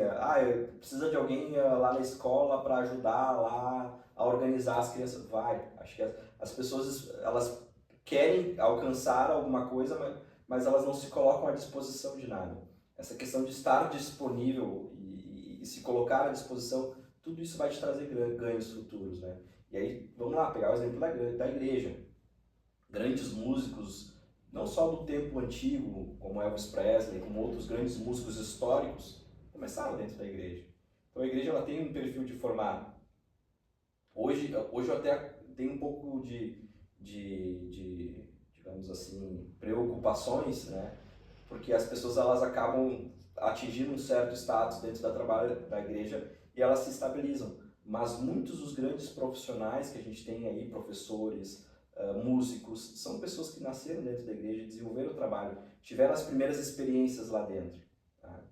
Speaker 2: precisa de alguém lá na escola para ajudar lá a organizar as crianças. Vai, acho que as pessoas, elas querem alcançar alguma coisa, mas elas não se colocam à disposição de nada. Essa questão de estar disponível e se colocar à disposição, tudo isso vai te trazer ganhos futuros, né? E aí, vamos lá, pegar o exemplo da igreja. Grandes músicos, não só do tempo antigo, como Elvis Presley, como outros grandes músicos históricos, começaram dentro da igreja. Então a igreja ela tem um perfil de formar. Hoje eu até tenho um pouco de digamos assim, preocupações, né? Porque as pessoas elas acabam atingindo um certo status dentro da igreja e elas se estabilizam. Mas muitos dos grandes profissionais que a gente tem aí, professores, músicos, são pessoas que nasceram dentro da igreja, desenvolveram o trabalho, tiveram as primeiras experiências lá dentro. Tá?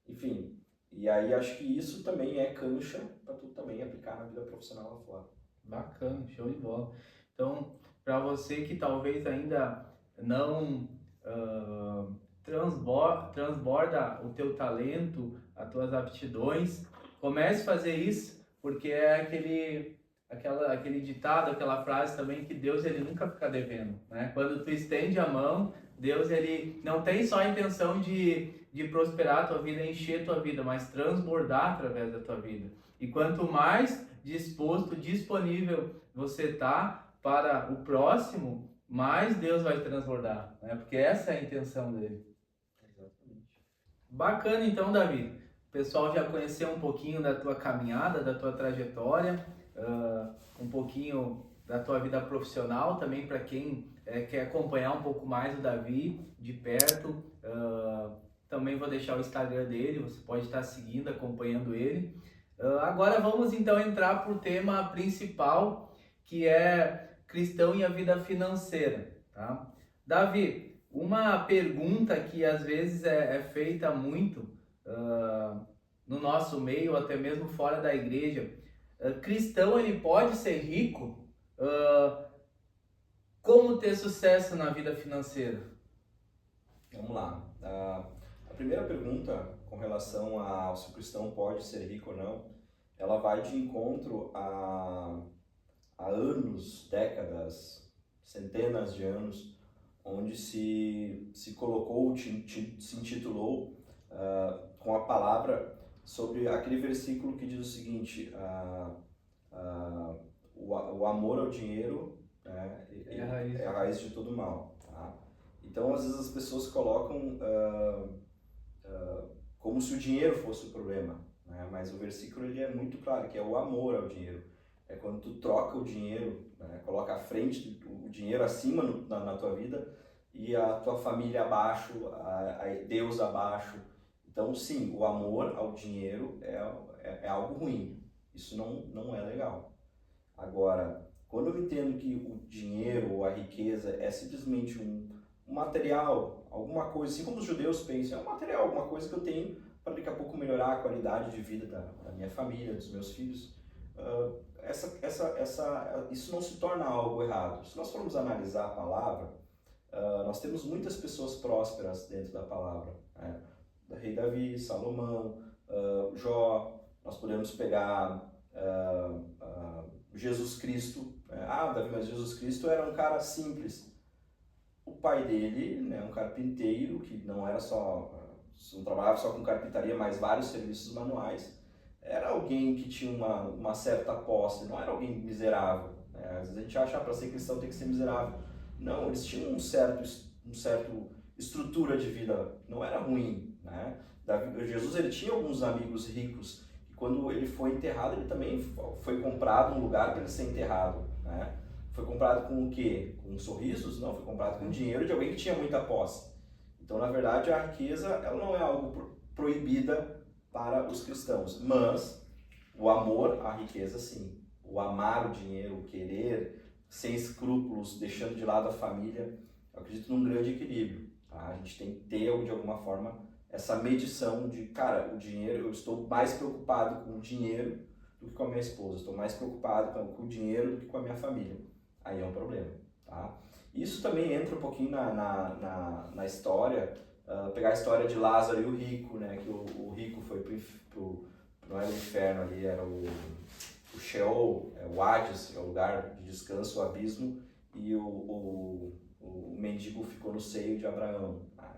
Speaker 2: Enfim, e aí acho que isso também é cancha para tu também aplicar na vida profissional lá fora.
Speaker 1: Bacana, show de bola. Então, para você que talvez ainda não transborda o teu talento, as tuas aptidões, comece a fazer isso, porque é aquele ditado, aquela frase também que Deus ele nunca fica devendo, né? Quando tu estende a mão, Deus ele não tem só a intenção de prosperar a tua vida, encher a tua vida, mas transbordar através da tua vida. E quanto mais disposto, disponível você tá para o próximo, mais Deus vai transbordar, né? Porque essa é a intenção dele.
Speaker 2: Exatamente.
Speaker 1: Bacana então, Davi. O pessoal já conheceu um pouquinho da tua caminhada, da tua trajetória, um pouquinho da tua vida profissional também para quem quer acompanhar um pouco mais o Davi de perto. Também vou deixar o Instagram dele, você pode estar seguindo, acompanhando ele. Agora vamos então entrar para o tema principal, que é cristão e a vida financeira. Tá? Davi, uma pergunta que às vezes é feita muito no nosso meio, até mesmo fora da igreja. Cristão, ele pode ser rico? Como ter sucesso na vida financeira?
Speaker 2: Vamos lá. A primeira pergunta, com relação ao se o cristão pode ser rico ou não, ela vai de encontro a anos, décadas, centenas de anos, onde se colocou, se intitulou com a palavra sobre aquele versículo que diz o seguinte: o amor ao dinheiro é a raiz de todo mal. Tá? Então, às vezes as pessoas colocam como se o dinheiro fosse o problema, né? Mas o versículo ele é muito claro, que é o amor ao dinheiro. É quando tu troca o dinheiro, né? Coloca à frente o dinheiro acima na tua vida e a tua família abaixo, a Deus abaixo. Então, sim, o amor ao dinheiro é algo ruim. Isso não é legal. Agora, quando eu entendo que o dinheiro ou a riqueza é simplesmente um material, alguma coisa, assim como os judeus pensam, é um material, alguma coisa que eu tenho para daqui a pouco melhorar a qualidade de vida da minha família, dos meus filhos, isso não se torna algo errado. Se nós formos analisar a palavra, nós temos muitas pessoas prósperas dentro da palavra, né? rei Davi, Salomão, Jó. Nós podemos pegar Jesus Cristo. Davi, mas Jesus Cristo era um cara simples. O pai dele, né, um carpinteiro, que não era não trabalhava só com carpintaria, mas vários serviços manuais, era alguém que tinha uma certa posse, não era alguém miserável. Né? Às vezes a gente acha que para ser cristão tem que ser miserável. Não, eles tinham um certo estrutura de vida, não era ruim. Né? Jesus ele tinha alguns amigos ricos, e quando ele foi enterrado, ele também foi comprado um lugar para ele ser enterrado. Né? Foi comprado com o quê? Com sorrisos? Não, foi comprado com dinheiro de alguém que tinha muita posse. Então, na verdade, a riqueza ela não é algo proibida para os cristãos, mas o amor à riqueza, sim. O amar o dinheiro, o querer, sem escrúpulos, deixando de lado a família, eu acredito num grande equilíbrio. Tá? A gente tem que ter, de alguma forma, essa medição de, cara, o dinheiro, eu estou mais preocupado com o dinheiro do que com a minha esposa, estou mais preocupado com o dinheiro do que com a minha família. Aí é um problema, tá? Isso também entra um pouquinho na história, pegar a história de Lázaro e o rico, né? Que o rico foi não era o inferno ali, era o Sheol, o Hades, que é o lugar de descanso, o abismo, e o mendigo ficou no seio de Abraão. Tá?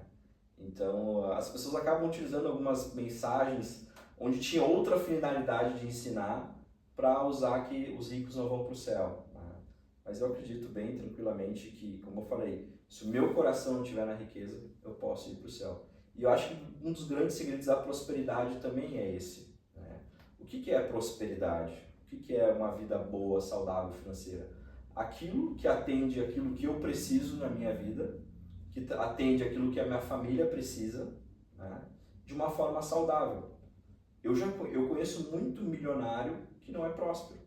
Speaker 2: Então, as pessoas acabam utilizando algumas mensagens onde tinha outra finalidade de ensinar para usar que os ricos não vão para o céu. Mas eu acredito bem tranquilamente que, como eu falei, se o meu coração não estiver na riqueza, eu posso ir para o céu. E eu acho que um dos grandes segredos da prosperidade também é esse. Né? O que é prosperidade? O que é uma vida boa, saudável, financeira? Aquilo que atende aquilo que eu preciso na minha vida, que atende aquilo que a minha família precisa, né? De uma forma saudável. Eu conheço muito milionário que não é próspero.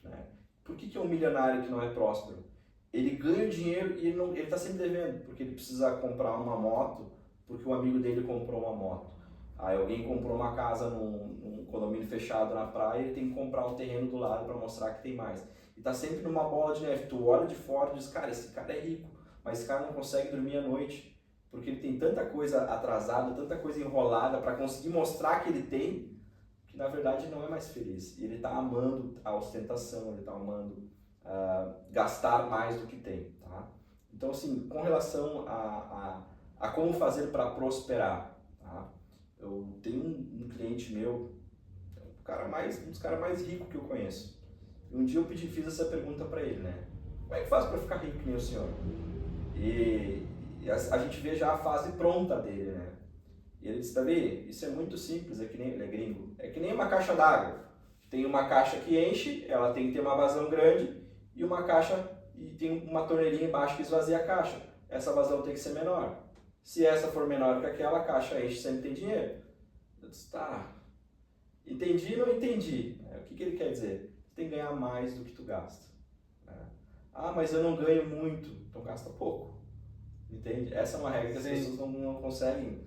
Speaker 2: Né? Por que é um milionário que não é próspero? Ele ganha dinheiro e ele está sempre devendo, porque ele precisa comprar uma moto, porque o amigo dele comprou uma moto. Aí alguém comprou uma casa num condomínio fechado na praia e ele tem que comprar um terreno do lado para mostrar que tem mais. E está sempre numa bola de neve. Tu olha de fora e diz, cara, esse cara é rico, mas esse cara não consegue dormir à noite, porque ele tem tanta coisa atrasada, tanta coisa enrolada para conseguir mostrar que ele tem, que na verdade não é mais feliz. E ele está amando a ostentação, ele está amando gastar mais do que tem. Tá? Então, assim, com relação a como fazer para prosperar, tá? Eu tenho um cliente meu, um dos caras mais ricos que eu conheço. E um dia eu fiz essa pergunta para ele, né? Como é que faz para ficar rico que nem o senhor? E a gente vê já a fase pronta dele, né? E ele disse, Davi, isso é muito simples, ele é gringo, é que nem uma caixa d'água. Tem uma caixa que enche, ela tem que ter uma vazão grande, e uma caixa, e tem uma torneirinha embaixo que esvazia a caixa. Essa vazão tem que ser menor. Se essa for menor que aquela, a caixa enche, sempre tem dinheiro. Eu disse, tá, entendi ou não entendi? O que ele quer dizer? Você tem que ganhar mais do que tu gasta. Mas eu não ganho muito, então gasta pouco. Entende? Essa é uma regra que as pessoas não conseguem.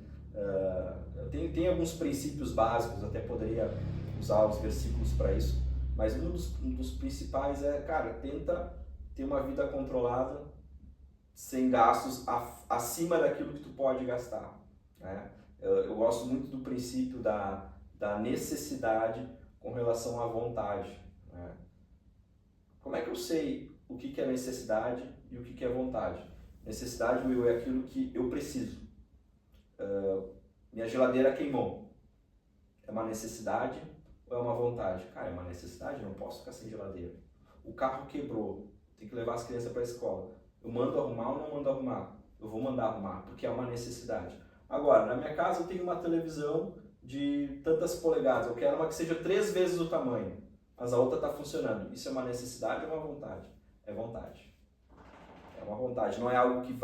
Speaker 2: Tem alguns princípios básicos, até poderia usar os versículos para isso, mas um dos principais é, cara, tenta ter uma vida controlada, sem gastos acima daquilo que tu pode gastar. Né? Eu gosto muito do princípio da necessidade com relação à vontade. Né? Como é que eu sei o que é necessidade e o que é vontade? Necessidade, Will, é aquilo que eu preciso. Minha geladeira queimou. É uma necessidade ou é uma vontade? Cara, é uma necessidade, eu não posso ficar sem geladeira. O carro quebrou, tem que levar as crianças para a escola. Eu mando arrumar ou não mando arrumar? Eu vou mandar arrumar, porque é uma necessidade. Agora, na minha casa eu tenho uma televisão de tantas polegadas, eu quero uma que seja 3 vezes o tamanho, mas a outra está funcionando. Isso é uma necessidade ou uma vontade? É vontade. É uma vontade, não é algo que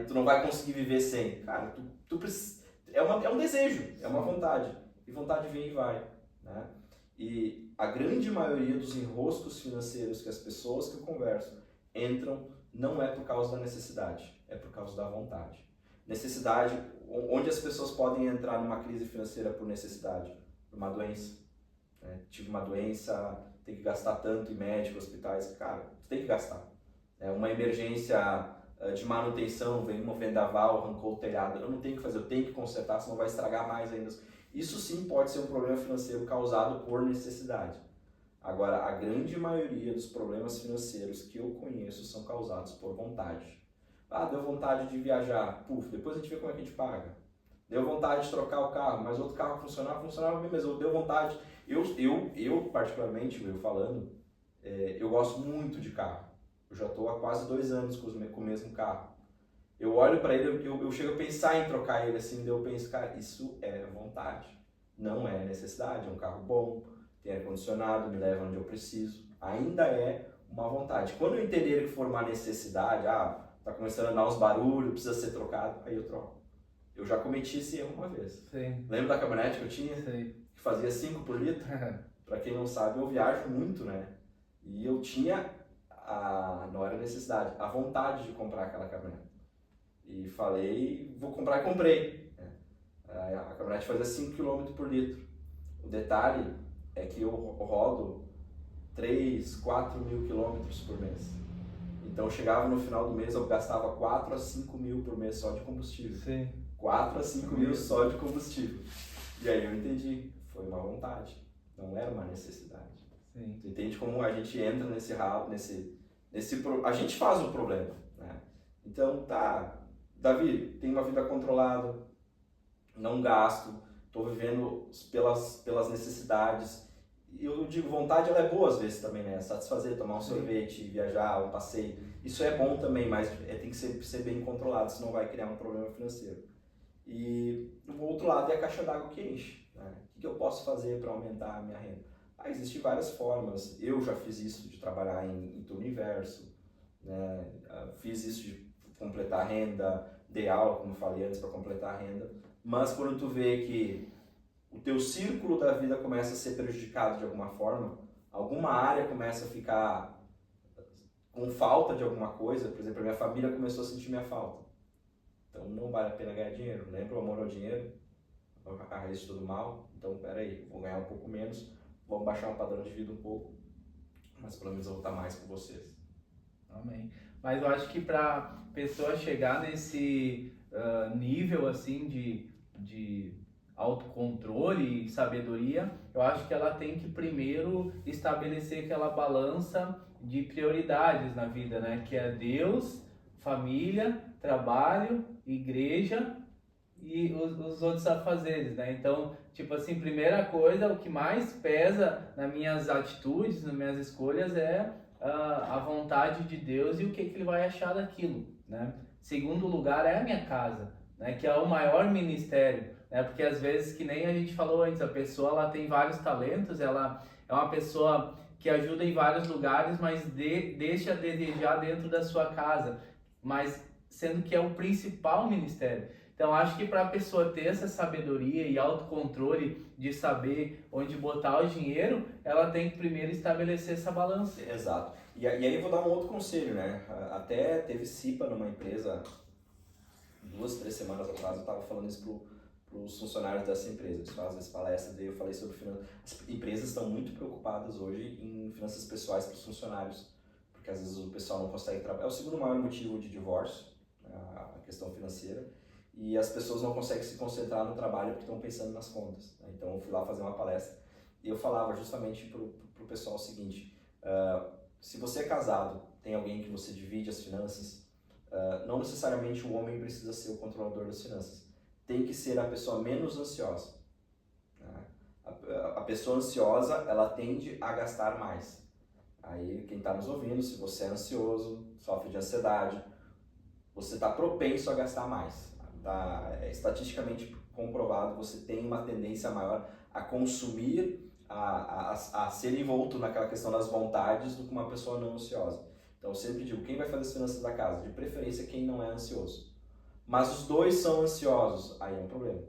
Speaker 2: tu não vai conseguir viver sem. Cara, é um desejo, é uma vontade. E vontade vem e vai. Né? E a grande maioria dos enroscos financeiros que as pessoas que eu converso entram não é por causa da necessidade, é por causa da vontade. Necessidade, onde as pessoas podem entrar numa crise financeira por necessidade? Por uma doença. Né? Tive uma doença, tem que gastar tanto em médico, hospitais. Cara, tu tem que gastar. Uma emergência de manutenção, vem uma vendaval, arrancou o telhado, eu não tenho que fazer, eu tenho que consertar, senão vai estragar mais ainda. Isso sim pode ser um problema financeiro causado por necessidade. Agora, a grande maioria dos problemas financeiros que eu conheço são causados por vontade. Ah, deu vontade de viajar, depois a gente vê como é que a gente paga. Deu vontade de trocar o carro, mas outro carro funcionava bem, mas deu vontade. Eu particularmente, eu falando, eu gosto muito de carro. Eu já estou há quase 2 anos com o mesmo carro. Eu olho para ele, eu chego a pensar em trocar ele assim, eu penso, cara, isso é vontade, não é necessidade, é um carro bom, tem ar-condicionado, me leva onde eu preciso, ainda é uma vontade. Quando eu entender que for uma necessidade, tá começando a dar uns barulhos, precisa ser trocado, aí eu troco. Eu já cometi esse erro uma vez.
Speaker 1: Sim.
Speaker 2: Lembra da caminhonete que eu tinha?
Speaker 1: Sim.
Speaker 2: Que fazia 5 por litro? Para quem não sabe, eu viajo muito, né? E eu tinha, não era necessidade, a vontade de comprar aquela caminhonete. E falei, vou comprar e comprei. A caminhonete fazia 5 km por litro. O detalhe é que eu rodo 3, 4 mil quilômetros por mês. Então chegava no final do mês, eu gastava 4 a 5 mil por mês só de combustível.
Speaker 1: Sim.
Speaker 2: 4 a 5 mil só de combustível. E aí eu entendi, foi uma vontade, não era uma necessidade.
Speaker 1: Sim.
Speaker 2: Tu entende como a gente entra a gente faz o problema, né? Então, Davi, tenho uma vida controlada, não gasto, estou vivendo pelas necessidades. E eu digo, vontade ela é boa às vezes também, né? Satisfazer, tomar um sorvete, viajar, um passeio. Isso é bom também, mas tem que ser bem controlado, senão vai criar um problema financeiro. E o outro lado é a caixa d'água que enche, né? O que eu posso fazer para aumentar a minha renda? Existem várias formas. Eu já fiz isso de trabalhar em turno inverso, né? Fiz isso de completar a renda, dei aula, como eu falei antes, para completar a renda. Mas quando tu vê que o teu círculo da vida começa a ser prejudicado de alguma forma, alguma área começa a ficar com falta de alguma coisa, por exemplo, a minha família começou a sentir minha falta. Então não vale a pena ganhar dinheiro. Lembra o amor ao dinheiro? A raiz de todo mal. Então, peraí, vou ganhar um pouco menos, vamos baixar o padrão de vida um pouco, mas pelo menos eu vou estar mais com vocês.
Speaker 1: Amém. Mas eu acho que para pessoa chegar nesse nível assim de autocontrole e sabedoria, eu acho que ela tem que primeiro estabelecer aquela balança de prioridades na vida, né? Que é Deus, família, trabalho, igreja e os outros afazeres, né? Então, tipo assim, primeira coisa, o que mais pesa nas minhas atitudes, nas minhas escolhas é a vontade de Deus e o que ele vai achar daquilo, né? Segundo lugar é a minha casa, né? Que é o maior ministério, né? Porque às vezes, que nem a gente falou antes, a pessoa ela tem vários talentos, ela é uma pessoa que ajuda em vários lugares, mas deixa a desejar dentro da sua casa, mas sendo que é o principal ministério. Então, acho que para a pessoa ter essa sabedoria e autocontrole de saber onde botar o dinheiro, ela tem que primeiro estabelecer essa balança.
Speaker 2: Exato. E aí eu vou dar um outro conselho, né? Até teve CIPA numa empresa, 2, 3 semanas atrás, eu estava falando isso para os funcionários dessa empresa. Eles fazem essa palestra, eu falei sobre finanças. As empresas estão muito preocupadas hoje em finanças pessoais para os funcionários, porque às vezes o pessoal não consegue trabalhar. É o segundo maior motivo de divórcio, a questão financeira. E as pessoas não conseguem se concentrar no trabalho porque estão pensando nas contas, né? Então eu fui lá fazer uma palestra e eu falava justamente pro pessoal o seguinte, se você é casado, tem alguém que você divide as finanças, não necessariamente o homem precisa ser o controlador das finanças, tem que ser a pessoa menos ansiosa, né? A pessoa ansiosa, ela tende a gastar mais. Aí quem está nos ouvindo, se você é ansioso, sofre de ansiedade, você está propenso a gastar mais. Estatisticamente comprovado, você tem uma tendência maior a consumir, a ser envolto naquela questão das vontades do que uma pessoa não ansiosa. Então eu sempre digo, quem vai fazer as finanças da casa? De preferência quem não é ansioso. Mas os dois são ansiosos, aí é um problema.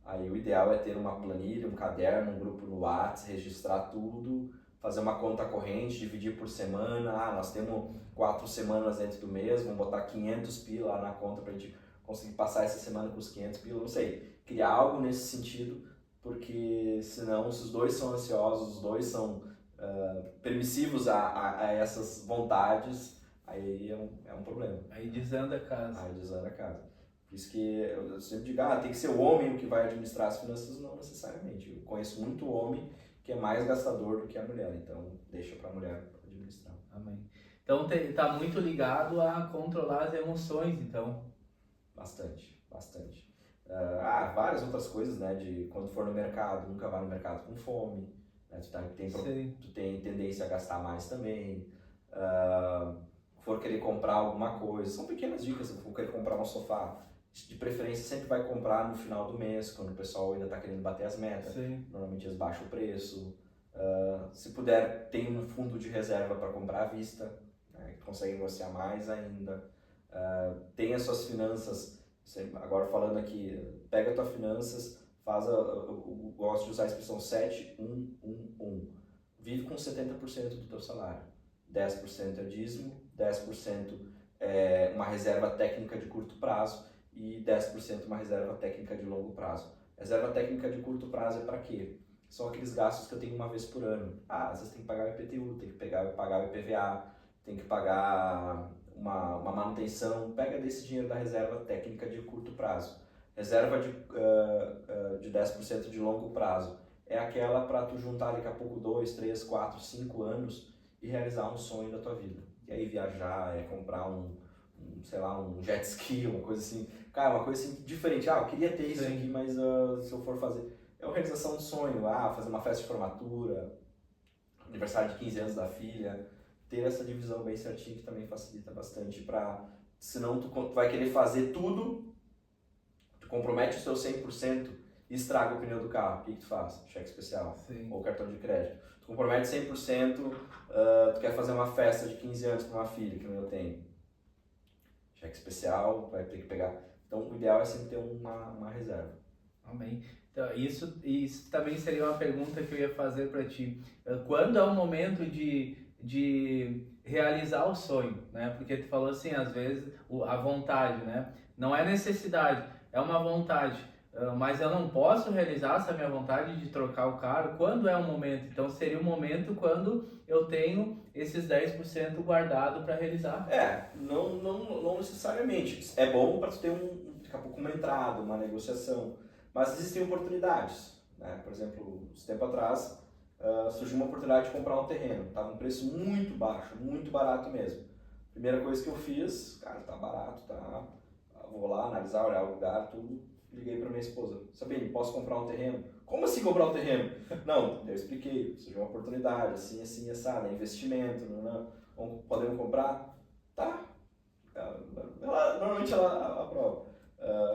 Speaker 2: Aí o ideal é ter uma planilha, um caderno, um grupo no WhatsApp, registrar tudo, fazer uma conta corrente, dividir por semana. Nós temos 4 semanas dentro do mês, vamos botar 500 pila lá na conta para a gente conseguir passar essa semana com os 500 pila, não sei. Criar algo nesse sentido, porque senão se os dois são ansiosos, os dois são permissivos a essas vontades, aí é um problema.
Speaker 1: Aí desanda a casa.
Speaker 2: Aí desanda a casa. Por isso que eu sempre digo, tem que ser o homem o que vai administrar as finanças, não necessariamente. Eu conheço muito homem que é mais gastador do que a mulher, então deixa para a mulher administrar.
Speaker 1: Amém. Então tá muito ligado a controlar as emoções, então.
Speaker 2: Bastante. Várias outras coisas, né? De quando for no mercado, nunca vá no mercado com fome, né? Tu tem tendência a gastar mais também. For querer comprar alguma coisa, são pequenas dicas. Se for querer comprar um sofá, de preferência sempre vai comprar no final do mês, quando o pessoal ainda está querendo bater as metas.
Speaker 1: Sim.
Speaker 2: Normalmente eles baixam o preço. Se puder, tem um fundo de reserva para comprar à vista, né? Consegue negociar mais ainda. Tem as suas finanças. Agora falando aqui, pega as tuas finanças, eu gosto de usar a expressão 7-1-1-1. Vive com 70% do teu salário. 10% é dízimo, 10% é uma reserva técnica de curto prazo e 10% uma reserva técnica de longo prazo. Reserva técnica de curto prazo é para quê? São aqueles gastos que eu tenho uma vez por ano. Às vezes tem que pagar o IPTU, tem que pagar o IPVA, tem que pagar uma manutenção. Pega desse dinheiro da reserva técnica de curto prazo. Reserva de 10% de longo prazo é aquela para tu juntar daqui a pouco 2, 3, 4, 5 anos e realizar um sonho da tua vida. E aí viajar, comprar um jet ski, uma coisa assim. Cara, uma coisa assim diferente. Eu queria ter isso aqui, mas se eu for fazer... É uma realização de sonho. Fazer uma festa de formatura, aniversário de 15 anos da filha. Ter essa divisão bem certinha que também facilita bastante para... Senão tu vai querer fazer tudo, tu compromete o seu 100% e estraga o pneu do carro. O que tu faz? Cheque especial.
Speaker 1: Sim.
Speaker 2: Ou cartão de crédito. Tu compromete 100%, tu quer fazer uma festa de 15 anos com uma filha, que eu tenho. Cheque especial, vai ter que pegar. Então, o ideal é sempre ter uma reserva.
Speaker 1: Amém. Então, isso também seria uma pergunta que eu ia fazer para ti. Quando é o momento de realizar o sonho, né? Porque tu falou assim, às vezes, a vontade, né? Não é necessidade, é uma vontade. Mas eu não posso realizar essa minha vontade de trocar o carro. Quando é o momento? Então, seria o momento quando eu tenho esses 10% guardado para realizar.
Speaker 2: Não necessariamente. É bom para tu ter daqui a pouco uma entrada, uma negociação. Mas existem oportunidades, né? Por exemplo, esse tempo atrás surgiu uma oportunidade de comprar um terreno. Estava um preço muito baixo, muito barato mesmo. Primeira coisa que eu fiz, cara, tá barato, tá? Vou lá analisar, olhar o lugar, tudo. Liguei para minha esposa. Sabine, posso comprar um terreno? Como assim comprar um terreno? Não, eu expliquei. Surgiu uma oportunidade, assim, assado, é investimento, podemos comprar? Tá. Normalmente ela aprova.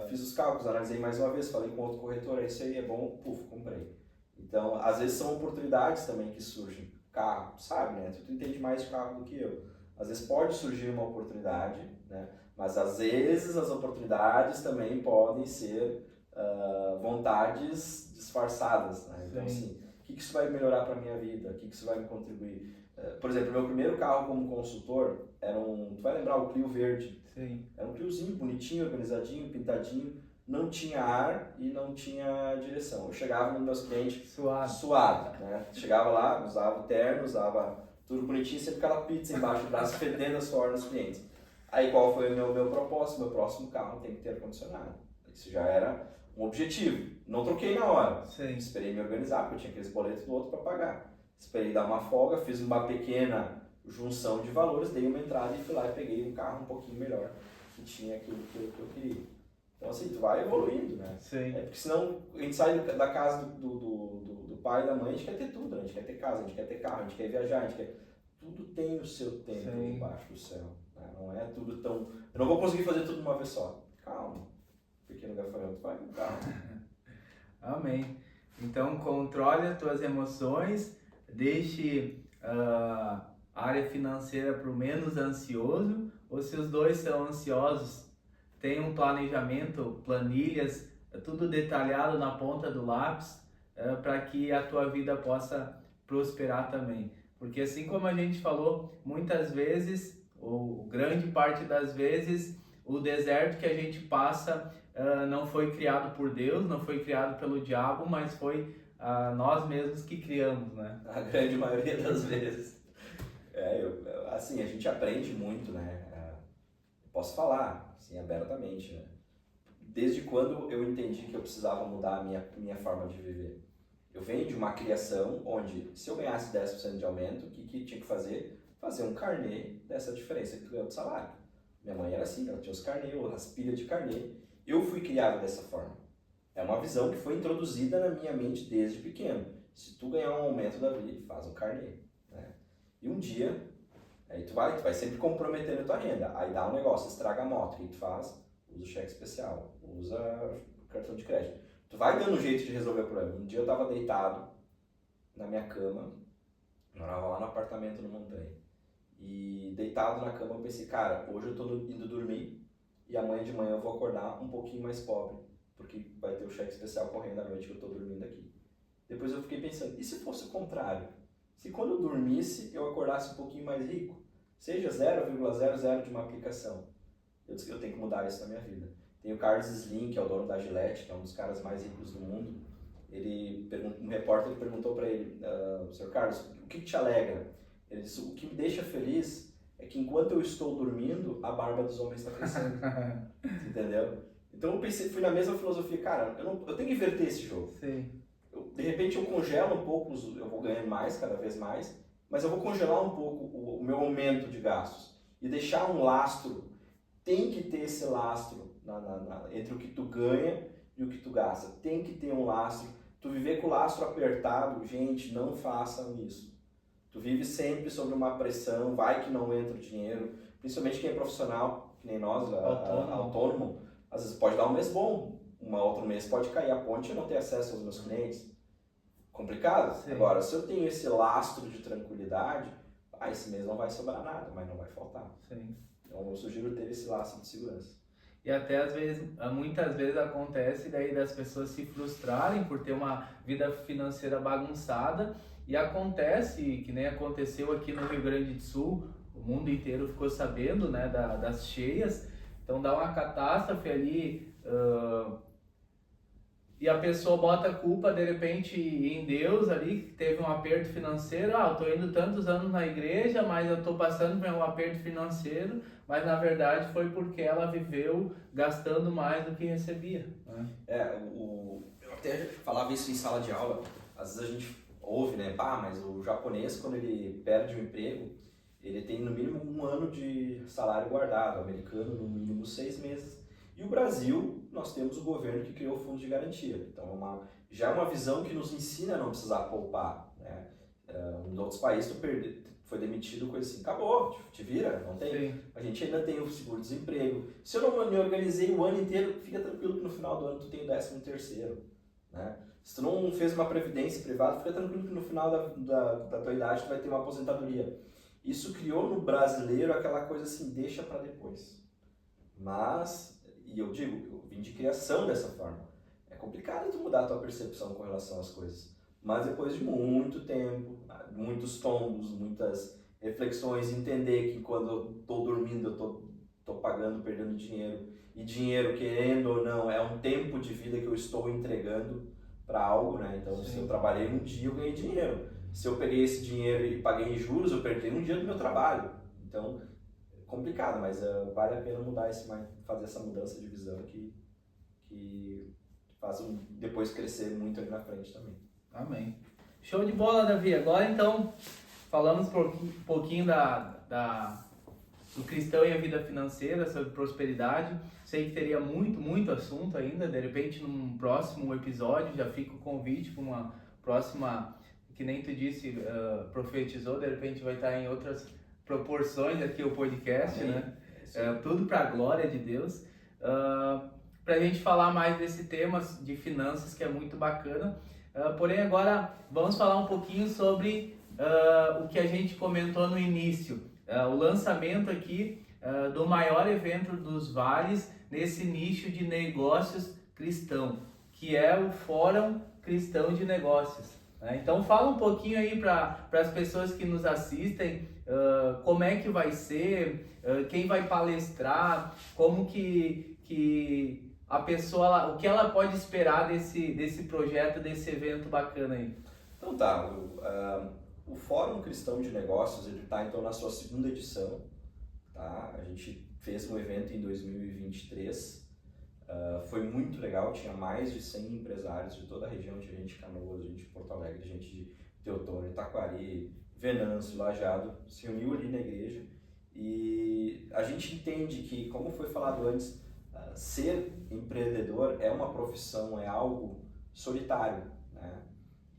Speaker 2: Fiz os cálculos, analisei mais uma vez, falei com outro corretor, isso aí é bom, comprei. Então, às vezes são oportunidades também que surgem. Carro, sabe, né? Tu entende mais de carro do que eu. Às vezes pode surgir uma oportunidade, né? Mas às vezes as oportunidades também podem ser vontades disfarçadas, né? Então, assim, o que isso vai melhorar para a minha vida? O que isso vai me contribuir? Por exemplo, meu primeiro carro como consultor era tu vai lembrar o Clio verde?
Speaker 1: Sim.
Speaker 2: Era um Cliozinho bonitinho, organizadinho, pintadinho, não tinha ar e não tinha direção. Eu chegava nos meus clientes suado, né? Chegava lá, usava o terno, usava tudo bonitinho, sempre aquela pizza embaixo do braço, fedendo a suor nos clientes. Aí qual foi o meu propósito? Meu próximo carro tem que ter ar-condicionado. Isso já era um objetivo. Não troquei na hora.
Speaker 1: Sim.
Speaker 2: Esperei me organizar, porque eu tinha aqueles boletos do outro para pagar. Esperei dar uma folga, fiz uma pequena junção de valores, dei uma entrada e fui lá e peguei um carro um pouquinho melhor, que tinha aquilo que eu queria. Então assim, tu vai evoluindo, né?
Speaker 1: Sim.
Speaker 2: Porque senão a gente sai da casa do pai e da mãe, a gente quer ter tudo, né? A gente quer ter casa, a gente quer ter carro, a gente quer viajar, a gente quer... Tudo tem o seu tempo debaixo do céu. Né? Não é tudo tão... Eu não vou conseguir fazer tudo de uma vez só. Calma. Pequeno gafanhoto, vai com calma.
Speaker 1: Amém. Então, controle as tuas emoções, deixe a área financeira para o menos ansioso, ou se os dois são ansiosos, tenha um planejamento, planilhas, tudo detalhado na ponta do lápis, para que a tua vida possa prosperar também. Porque assim como a gente falou, muitas vezes, ou grande parte das vezes, o deserto que a gente passa não foi criado por Deus, não foi criado pelo diabo, mas foi nós mesmos que criamos, né?
Speaker 2: A grande maioria das vezes. Assim, a gente aprende muito, né? Posso falar, assim, abertamente, né? Desde quando eu entendi que eu precisava mudar a minha forma de viver. Eu venho de uma criação onde, se eu ganhasse 10% de aumento, o que tinha que fazer? Fazer um carnê dessa diferença que tu ganhou de salário. Minha mãe era assim, ela tinha os carnê, as pilhas de carnê. Eu fui criado dessa forma. É uma visão que foi introduzida na minha mente desde pequeno. Se tu ganhar um aumento da vida, faz um carnê, né? E um dia, aí tu vai sempre comprometendo a tua renda. Aí dá um negócio, estraga a moto, o que tu faz? Usa o cheque especial, usa o cartão de crédito. Tu vai dando um jeito de resolver o problema. Um dia eu tava deitado na minha cama, morava lá no apartamento no Montanha, e deitado na cama eu pensei, cara, hoje eu tô indo dormir e amanhã de manhã eu vou acordar um pouquinho mais pobre, porque vai ter o cheque especial correndo à noite que eu tô dormindo aqui. Depois eu fiquei pensando, e se fosse o contrário? Se quando eu dormisse eu acordasse um pouquinho mais rico? Seja 0,00 de uma aplicação. Eu disse que eu tenho que mudar isso na minha vida. Tem o Carlos Slim, que é o dono da Gillette, que é um dos caras mais ricos do mundo. Um repórter perguntou para ele, Sr. Carlos, o que te alegra? Ele disse, o que me deixa feliz é que enquanto eu estou dormindo, a barba dos homens está crescendo. Entendeu? Então eu pensei, fui na mesma filosofia, cara, eu tenho que inverter esse jogo.
Speaker 1: Sim.
Speaker 2: De repente eu congelo um pouco, eu vou ganhando mais, cada vez mais, mas eu vou congelar um pouco o meu aumento de gastos e deixar um lastro. Tem que ter esse lastro entre o que tu ganha e o que tu gasta. Tem que ter um lastro. Tu viver com o lastro apertado, gente, não façam isso. Tu vive sempre sob uma pressão, vai que não entra o dinheiro, principalmente quem é profissional, que nem nós, autônomo, às vezes pode dar um mês bom, outro mês pode cair a ponte e eu não ter acesso aos meus clientes. Complicado? Sim. Agora, se eu tenho esse lastro de tranquilidade, esse mês não vai sobrar nada, mas não vai faltar.
Speaker 1: Sim.
Speaker 2: Então eu sugiro ter esse laço de segurança.
Speaker 1: E até muitas vezes acontece daí das pessoas se frustrarem por ter uma vida financeira bagunçada, e acontece, que nem aconteceu aqui no Rio Grande do Sul, o mundo inteiro ficou sabendo, né, das cheias, então dá uma catástrofe ali, e a pessoa bota a culpa de repente em Deus ali, que teve um aperto financeiro. Eu tô indo tantos anos na igreja, mas eu tô passando por um aperto financeiro, mas na verdade foi porque ela viveu gastando mais do que recebia, né?
Speaker 2: Eu até falava isso em sala de aula, às vezes a gente ouve, né, mas o japonês, quando ele perde o emprego, ele tem no mínimo 1 ano de salário guardado, o americano no mínimo 6 meses. E o Brasil, nós temos o governo que criou o fundo de garantia. Então, já é uma visão que nos ensina a não precisar poupar, né? Em outros países, foi demitido, coisa assim, acabou, te vira, não tem. Sim. A gente ainda tem o seguro-desemprego. Se eu não me organizei o ano inteiro, fica tranquilo que no final do ano tu tem o 13º, né? Se tu não fez uma previdência privada, fica tranquilo que no final da tua idade tu vai ter uma aposentadoria. Isso criou no brasileiro aquela coisa assim, deixa para depois. Mas... E eu digo, eu vim de criação dessa forma. É complicado tu mudar a tua percepção com relação às coisas. Mas depois de muito tempo, muitos tombos, muitas reflexões, entender que quando eu estou dormindo eu estou pagando, perdendo dinheiro. E dinheiro, querendo ou não, é um tempo de vida que eu estou entregando para algo, né? Então, se eu trabalhei um dia, eu ganhei dinheiro. Se eu peguei esse dinheiro e paguei em juros, eu perdi um dia do meu trabalho. Então... complicado, mas vale a pena fazer essa mudança de visão que faz depois crescer muito ali na frente também.
Speaker 1: Amém. Show de bola, Davi. Agora então, falamos um pouquinho do cristão e a vida financeira, sobre prosperidade. Sei que teria muito assunto ainda, de repente num próximo episódio, já fica o convite para uma próxima, que nem tu disse, profetizou, de repente vai estar em outras proporções aqui o podcast, amém, né? Tudo para a glória de Deus. Para a gente falar mais desse tema de finanças, que é muito bacana. Porém, agora vamos falar um pouquinho sobre o que a gente comentou no início. O lançamento aqui do maior evento dos vales nesse nicho de negócios cristão, que é o Fórum Cristão de Negócios. Então fala um pouquinho aí para as pessoas que nos assistem, como é que vai ser, quem vai palestrar, como que a pessoa, o que ela pode esperar desse projeto, desse evento bacana aí.
Speaker 2: Então tá, O Fórum Cristão de Negócios, ele está então na sua segunda edição, tá? A gente fez um evento em 2023, foi muito legal, tinha mais de 100 empresários de toda a região, tinha gente de Canoas, gente de Porto Alegre, gente de Teotônio, Taquari, Venâncio, Lajeado, se reuniu ali na igreja e a gente entende que, como foi falado antes, ser empreendedor é uma profissão, é algo solitário, né?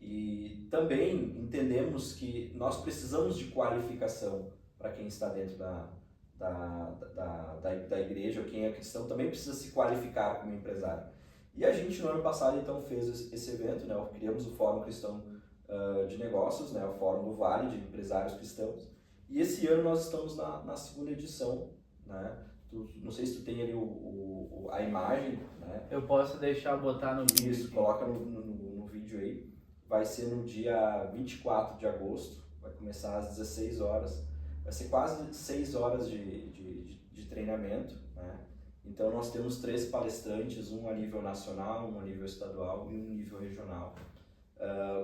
Speaker 2: E também entendemos que nós precisamos de qualificação para quem está dentro da igreja, ou quem é cristão, também precisa se qualificar como empresário. E a gente, no ano passado, então, fez esse evento, né? Criamos o Fórum Cristão de Negócios, né? O Fórum do Vale de Empresários Cristãos. E esse ano nós estamos na segunda edição, né? Não sei se tu tem ali a imagem, né?
Speaker 1: Eu posso botar no vídeo.
Speaker 2: Isso, coloca no vídeo aí. Vai ser no dia 24 de agosto, vai começar às 16 horas. Vai ser quase 6 horas de treinamento, né? Então nós temos 3 palestrantes, um a nível nacional, um a nível estadual e um nível regional,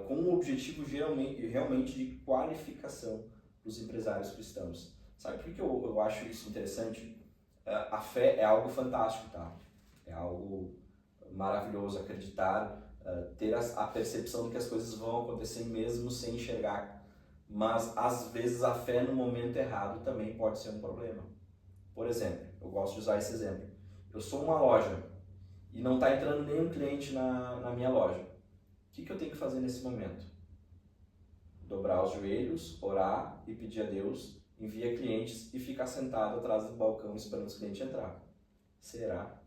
Speaker 2: com o objetivo realmente de qualificação dos empresários cristãos. Sabe por que eu acho isso interessante? A fé é algo fantástico, tá? É algo maravilhoso, acreditar, ter a percepção de que as coisas vão acontecer mesmo sem enxergar. Mas às vezes a fé no momento errado também pode ser um problema. Por exemplo, eu gosto de usar esse exemplo. Eu sou uma loja e não está entrando nenhum cliente na minha loja. O que eu tenho que fazer nesse momento? Dobrar os joelhos, orar e pedir a Deus, envia clientes e ficar sentado atrás do balcão esperando os clientes entrar. Será?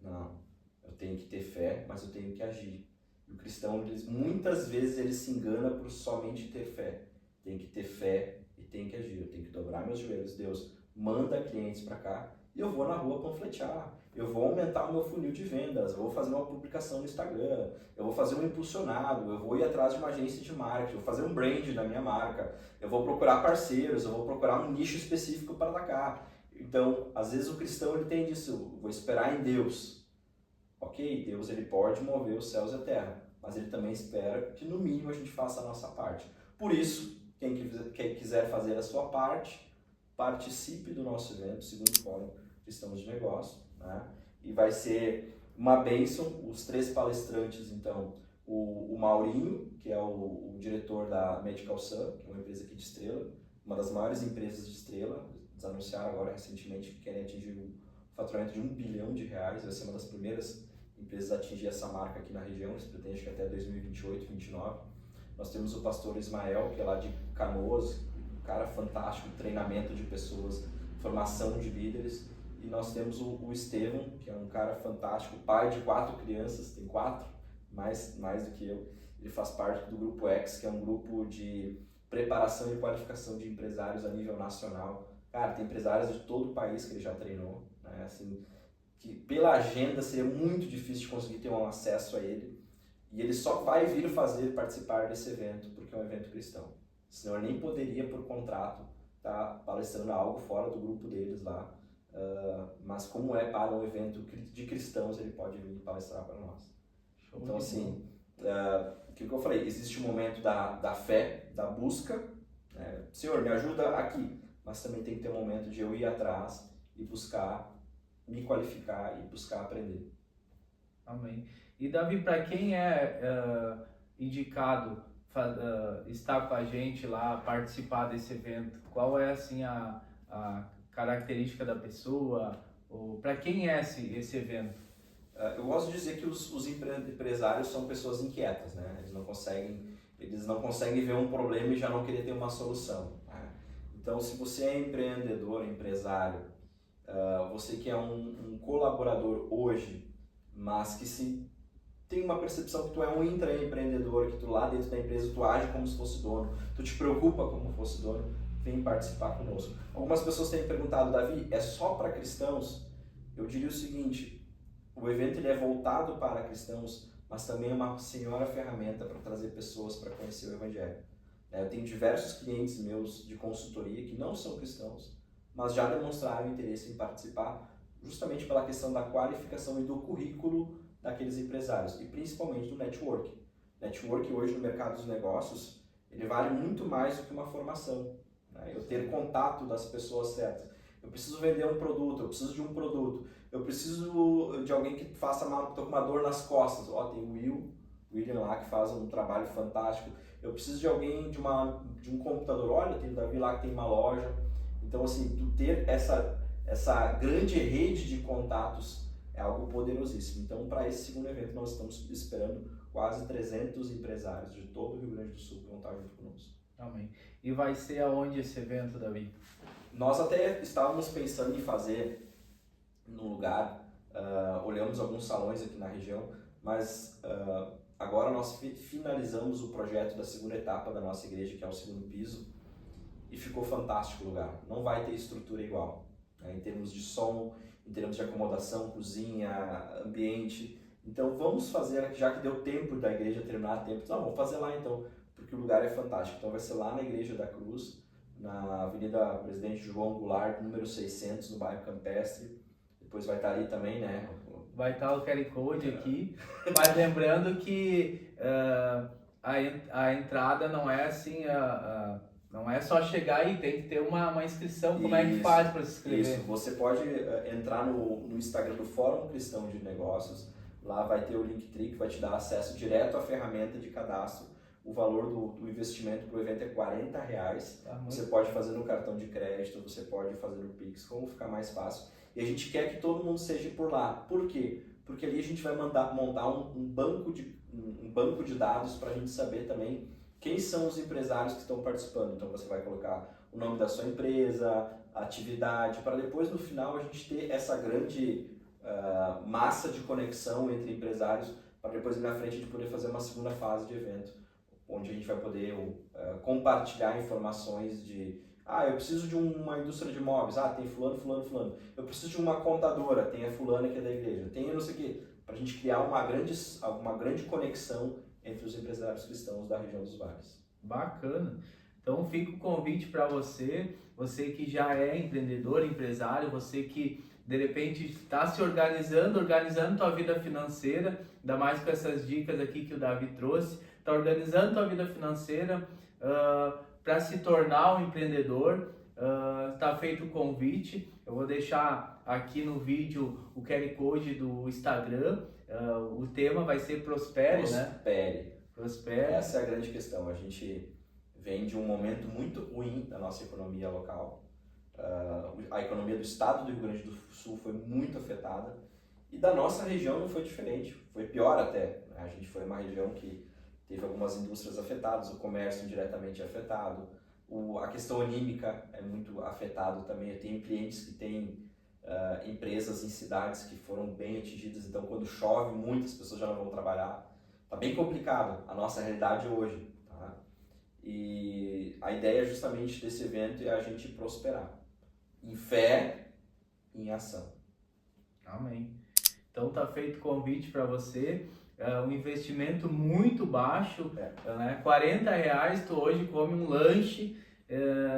Speaker 2: Não. Eu tenho que ter fé, mas eu tenho que agir. E o cristão, muitas vezes, ele se engana por somente ter fé. Tem que ter fé e tem que agir. Eu tenho que dobrar meus joelhos. Deus, manda clientes para cá e eu vou na rua panfletear. Eu vou aumentar o meu funil de vendas. Eu vou fazer uma publicação no Instagram. Eu vou fazer um impulsionado. Eu vou ir atrás de uma agência de marketing. Eu vou fazer um brand da minha marca. Eu vou procurar parceiros. Eu vou procurar um nicho específico para atacar. Então, às vezes o cristão ele tem disso. Eu vou esperar em Deus. Ok, Deus ele pode mover os céus e a terra, mas ele também espera que no mínimo a gente faça a nossa parte. Por isso, quem quiser fazer a sua parte, participe do nosso evento, segundo Fórum Cristãos de Negócio, né? E vai ser uma bênção, os 3 palestrantes, então, o Maurinho, que é o diretor da Medical Sun, que é uma empresa aqui de Estrela, uma das maiores empresas de Estrela. Eles anunciaram agora recentemente que querem atingir o faturamento de R$1 bilhão, vai ser uma das primeiras empresas a atingir essa marca aqui na região, eles pretendem que até 2028, 2029. Nós temos o pastor Ismael, que é lá de Canoas, um cara fantástico, treinamento de pessoas, formação de líderes. E nós temos o Estevão, que é um cara fantástico, pai de 4 crianças, tem 4, mais do que eu. Ele faz parte do Grupo X, que é um grupo de preparação e qualificação de empresários a nível nacional. Cara, tem empresários de todo o país que ele já treinou, né? Assim, que pela agenda seria muito difícil de conseguir ter um acesso a ele. E ele só vai vir participar desse evento porque é um evento cristão. Senão ele nem poderia, por contrato, estar palestrando algo fora do grupo deles lá. Mas como é para um evento de cristãos, ele pode vir palestrar para nós. Então, assim, o que eu falei, existe o momento da fé, da busca, né? Senhor, me ajuda aqui. Mas também tem que ter um momento de eu ir atrás e buscar me qualificar e buscar aprender.
Speaker 1: Amém. E Davi, para quem é indicado estar com a gente lá, participar desse evento, qual é assim a característica da pessoa? Para quem é esse evento?
Speaker 2: Eu gosto de dizer que os empresários são pessoas inquietas, né? Eles não conseguem ver um problema e já não querer ter uma solução, né? Então, se você é empreendedor, empresário, você que é um colaborador hoje, mas que tem uma percepção que tu é um intraempreendedor, que tu lá dentro da empresa tu age como se fosse dono, tu te preocupa como fosse dono, vem participar conosco. Algumas pessoas têm perguntado, Davi, é só para cristãos? Eu diria o seguinte, o evento ele é voltado para cristãos, mas também é uma senhora ferramenta para trazer pessoas para conhecer o Evangelho. Eu tenho diversos clientes meus de consultoria que não são cristãos, mas já demonstraram interesse em participar justamente pela questão da qualificação e do currículo daqueles empresários, e principalmente do network. Network hoje no mercado dos negócios, ele vale muito mais do que uma formação, né? Eu ter contato das pessoas certas. Eu preciso vender um produto, eu preciso de um produto, eu preciso de alguém que faça tô com uma dor nas costas. Ó, tem o William lá que faz um trabalho fantástico. Eu preciso de alguém de um computador. Olha, tem o Davi lá que tem uma loja. Então, assim, tu ter essa grande rede de contatos é algo poderosíssimo. Então, para esse segundo evento, nós estamos esperando quase 300 empresários de todo o Rio Grande do Sul que vão estar junto conosco.
Speaker 1: Amém. E vai ser aonde esse evento, Davi?
Speaker 2: Nós até estávamos pensando em fazer num lugar, olhamos alguns salões aqui na região, mas agora nós finalizamos o projeto da segunda etapa da nossa igreja, que é o segundo piso, e ficou fantástico o lugar. Não vai ter estrutura igual, né, em termos de som, em termos de acomodação, cozinha, ambiente. Então vamos fazer, já que deu tempo da igreja terminar a tempo, não, vamos fazer lá então, porque o lugar é fantástico. Então vai ser lá na Igreja da Cruz, na Avenida Presidente João Goulart, número 600, no bairro Campestre. Depois vai estar ali também, né?
Speaker 1: Vai estar o QR Code aqui, mas lembrando que a entrada não é assim, não é só chegar e tem que ter uma inscrição. Como é que faz para se inscrever?
Speaker 2: Isso, você pode entrar no Instagram do Fórum Cristão de Negócios, lá vai ter o Linktree que vai te dar acesso direto à ferramenta de cadastro. O valor do investimento para o evento é R$40. Você pode fazer no cartão de crédito, você pode fazer no Pix, como ficar mais fácil. E a gente quer que todo mundo seja por lá. Por quê? Porque ali a gente vai montar um banco de dados para a gente saber também quem são os empresários que estão participando. Então você vai colocar o nome da sua empresa, a atividade, para depois no final a gente ter essa grande massa de conexão entre empresários, para depois na frente a gente poder fazer uma segunda fase de evento, onde a gente vai poder compartilhar informações de eu preciso de uma indústria de imóveis, tem fulano. Eu preciso de uma contadora, tem a fulana que é da igreja, tem não sei o quê, para a gente criar uma grande conexão entre os empresários cristãos da região dos vales.
Speaker 1: Bacana. Então fica o convite para você que já é empreendedor, empresário, você que de repente está se organizando tua vida financeira, ainda mais com essas dicas aqui que o Davi trouxe, está organizando tua vida financeira para se tornar um empreendedor. Está feito o convite. Eu vou deixar aqui no vídeo o QR Code do Instagram. O tema vai ser Prospere, né? Prospere.
Speaker 2: Essa é a grande questão. A gente vem de um momento muito ruim da nossa economia local. A economia do estado do Rio Grande do Sul foi muito afetada e da nossa região não foi diferente, foi pior até. A gente foi uma região que teve algumas indústrias afetadas, o comércio diretamente afetado, a questão anímica é muito afetado também. Eu tenho clientes que têm empresas em cidades que foram bem atingidas, então quando chove muitas pessoas já não vão trabalhar. Está bem complicado a nossa realidade hoje, tá? E a ideia justamente desse evento é a gente prosperar em fé e em ação.
Speaker 1: Amém. Então tá feito o convite para você. Um investimento muito baixo, né? R$40 tu hoje come um lanche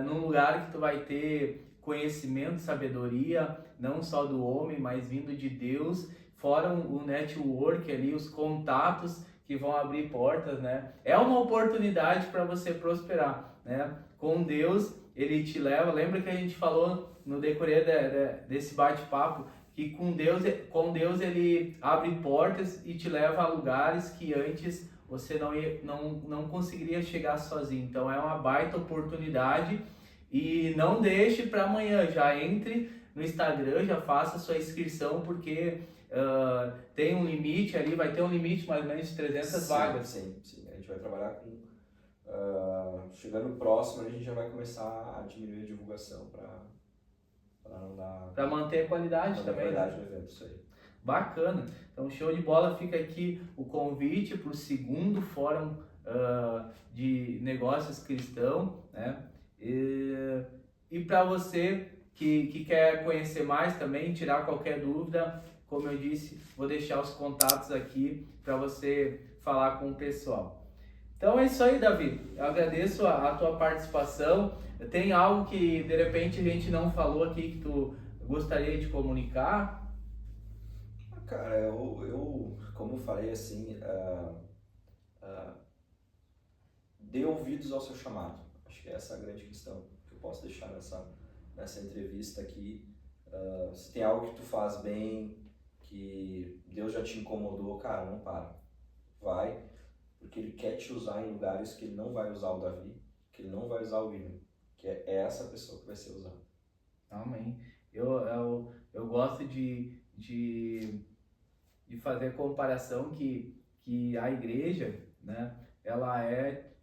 Speaker 1: num lugar que tu vai ter conhecimento, sabedoria, não só do homem, mas vindo de Deus, fora o network ali, os contatos que vão abrir portas, né? É uma oportunidade para você prosperar, né? Com Deus, Ele te leva. Lembra que a gente falou no decorrer desse bate-papo que com Deus Ele abre portas e te leva a lugares que antes você não conseguiria chegar sozinho. Então é uma baita oportunidade e não deixe para amanhã. Já entre no Instagram, já faça sua inscrição, porque tem um limite ali, vai ter um limite mais ou menos de 300 vagas.
Speaker 2: Sim. A gente vai trabalhar com... chegando próximo, a gente já vai começar a diminuir a divulgação para
Speaker 1: manter a qualidade também.
Speaker 2: Do evento, isso aí.
Speaker 1: Bacana. Então, show de bola. Fica aqui o convite para o segundo Fórum de Negócios Cristão, né? E para você que quer conhecer mais também, tirar qualquer dúvida, como eu disse, vou deixar os contatos aqui para você falar com o pessoal. Então é isso aí, Davi. Eu agradeço a tua participação. Tem algo que de repente a gente não falou aqui que tu gostaria de comunicar?
Speaker 2: Cara, eu como eu falei assim, dê ouvidos ao seu chamado. Acho que essa é a grande questão que eu posso deixar nessa entrevista aqui. Se tem algo que tu faz bem, que Deus já te incomodou, cara, não para. Vai, porque Ele quer te usar em lugares que Ele não vai usar o Davi, que Ele não vai usar o William, que é essa pessoa que vai ser usada.
Speaker 1: Amém. Eu gosto de fazer comparação que a igreja, né, ela é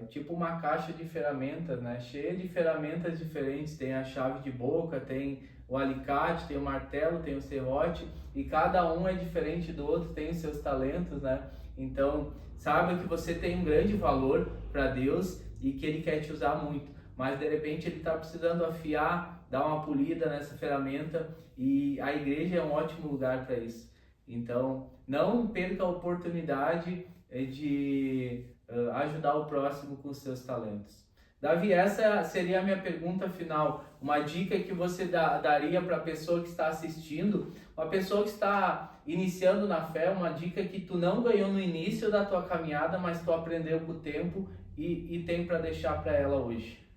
Speaker 1: tipo uma caixa de ferramentas, né, cheia de ferramentas diferentes. Tem a chave de boca, tem o alicate, tem o martelo, tem o serrote, e cada um é diferente do outro, tem os seus talentos, né? Então, saiba que você tem um grande valor para Deus e que Ele quer te usar muito, mas de repente Ele está precisando afiar, dar uma polida nessa ferramenta, e a igreja é um ótimo lugar para isso. Então, não perca a oportunidade de ajudar o próximo com os seus talentos. Davi, essa seria a minha pergunta final. Uma dica que você daria para a pessoa que está assistindo, uma pessoa que está iniciando na fé, uma dica que tu não ganhou no início da tua caminhada, mas tu aprendeu com o tempo e tem para deixar para ela hoje.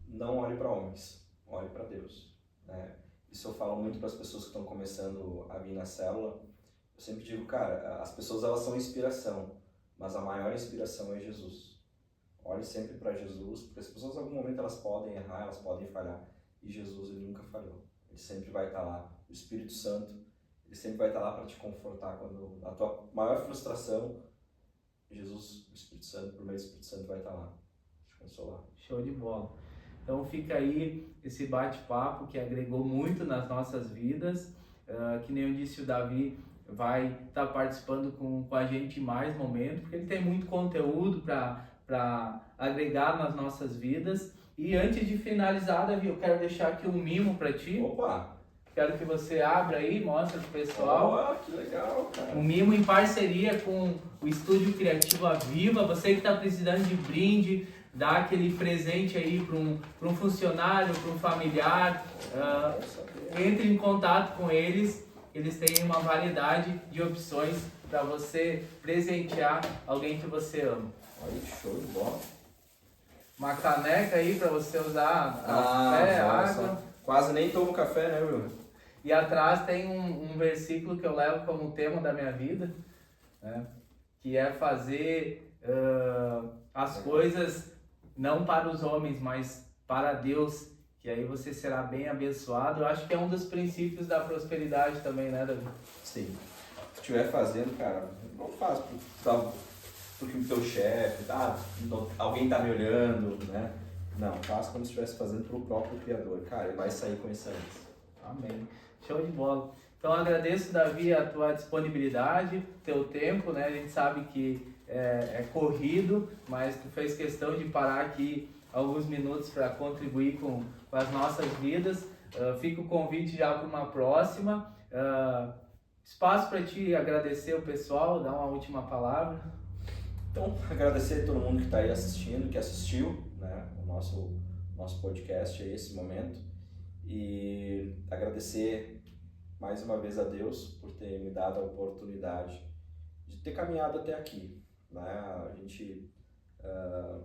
Speaker 2: Não olhe para homens, olhe para Deus, né? Isso eu falo muito para as pessoas que estão começando a vir na célula. Eu sempre digo, cara, as pessoas elas são inspiração, mas a maior inspiração é Jesus. Olhe sempre para Jesus, porque as pessoas em algum momento elas podem errar, elas podem falhar, e Jesus ele nunca falhou. Ele sempre vai estar lá. O Espírito Santo, ele sempre vai estar lá para te confortar quando a tua maior frustração, Jesus, o Espírito Santo, por meio do Espírito Santo vai estar lá, te consolar.
Speaker 1: Show de bola. Então fica aí esse bate-papo que agregou muito nas nossas vidas. Que nem eu disse, o Davi vai estar participando com a gente em mais momentos, porque ele tem muito conteúdo para agregar nas nossas vidas. E antes de finalizar, Davi, eu quero deixar aqui um mimo para ti.
Speaker 2: Opa!
Speaker 1: Quero que você abra aí, mostra pro pessoal.
Speaker 2: Oh, que legal, cara.
Speaker 1: Um mimo em parceria com o Estúdio Criativo Aviva. Você que está precisando de brinde, dá aquele presente aí para um funcionário, para um familiar. Entre em contato com eles. Eles têm uma variedade de opções para você presentear alguém que você ama.
Speaker 2: Aí, show de bola.
Speaker 1: Uma caneca aí para você usar café, água.
Speaker 2: Quase nem tomo café, né, Will?
Speaker 1: E atrás tem um versículo que eu levo como tema da minha vida, né? Que é fazer as coisas não para os homens, mas para Deus, que aí você será bem abençoado. Eu acho que é um dos princípios da prosperidade também, né, Davi?
Speaker 2: Sim. Se estiver fazendo, cara, não faz porque o teu chefe, alguém tá me olhando, né? Não, faz como se estivesse fazendo para o próprio Criador. Cara, ele vai sair com excelência.
Speaker 1: Amém. Show de bola. Então agradeço, Davi, a tua disponibilidade, teu tempo, né? A gente sabe que é corrido, mas tu fez questão de parar aqui alguns minutos para contribuir com as nossas vidas. Fica o convite já para uma próxima. Espaço para ti agradecer o pessoal, dar uma última palavra.
Speaker 2: Então, agradecer a todo mundo que está aí assistindo, que assistiu, né, o nosso podcast aí, esse momento. E agradecer mais uma vez a Deus por ter me dado a oportunidade de ter caminhado até aqui, né? A gente,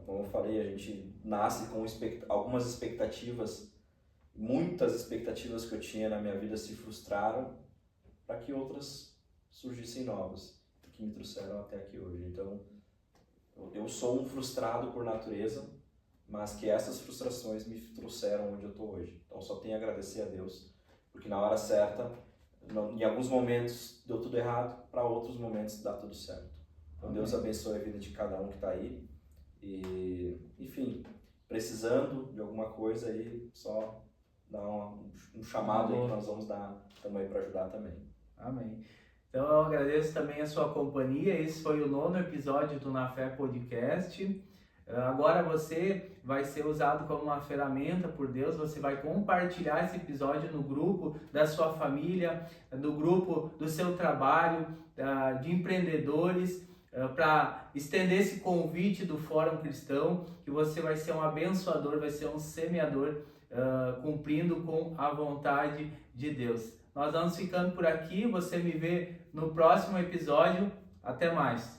Speaker 2: como eu falei, a gente nasce com algumas expectativas, muitas expectativas que eu tinha na minha vida se frustraram para que outras surgissem novas, que me trouxeram até aqui hoje. Então, eu sou um frustrado por natureza, mas que essas frustrações me trouxeram onde eu estou hoje. Então, só tenho a agradecer a Deus, porque na hora certa, em alguns momentos deu tudo errado, para outros momentos dá tudo certo. Então, Deus abençoe a vida de cada um que está aí. E, enfim, precisando de alguma coisa aí, só dá um chamado aí que nós vamos dar também para ajudar também.
Speaker 1: Amém. Então eu agradeço também a sua companhia. Esse foi o 9º episódio do Na Fé Podcast. Agora você vai ser usado como uma ferramenta por Deus. Você vai compartilhar esse episódio no grupo da sua família, no grupo do seu trabalho, de empreendedores, para estender esse convite do Fórum Cristão, que você vai ser um abençoador, vai ser um semeador, cumprindo com a vontade de Deus. Nós vamos ficando por aqui. Você me vê no próximo episódio. Até mais.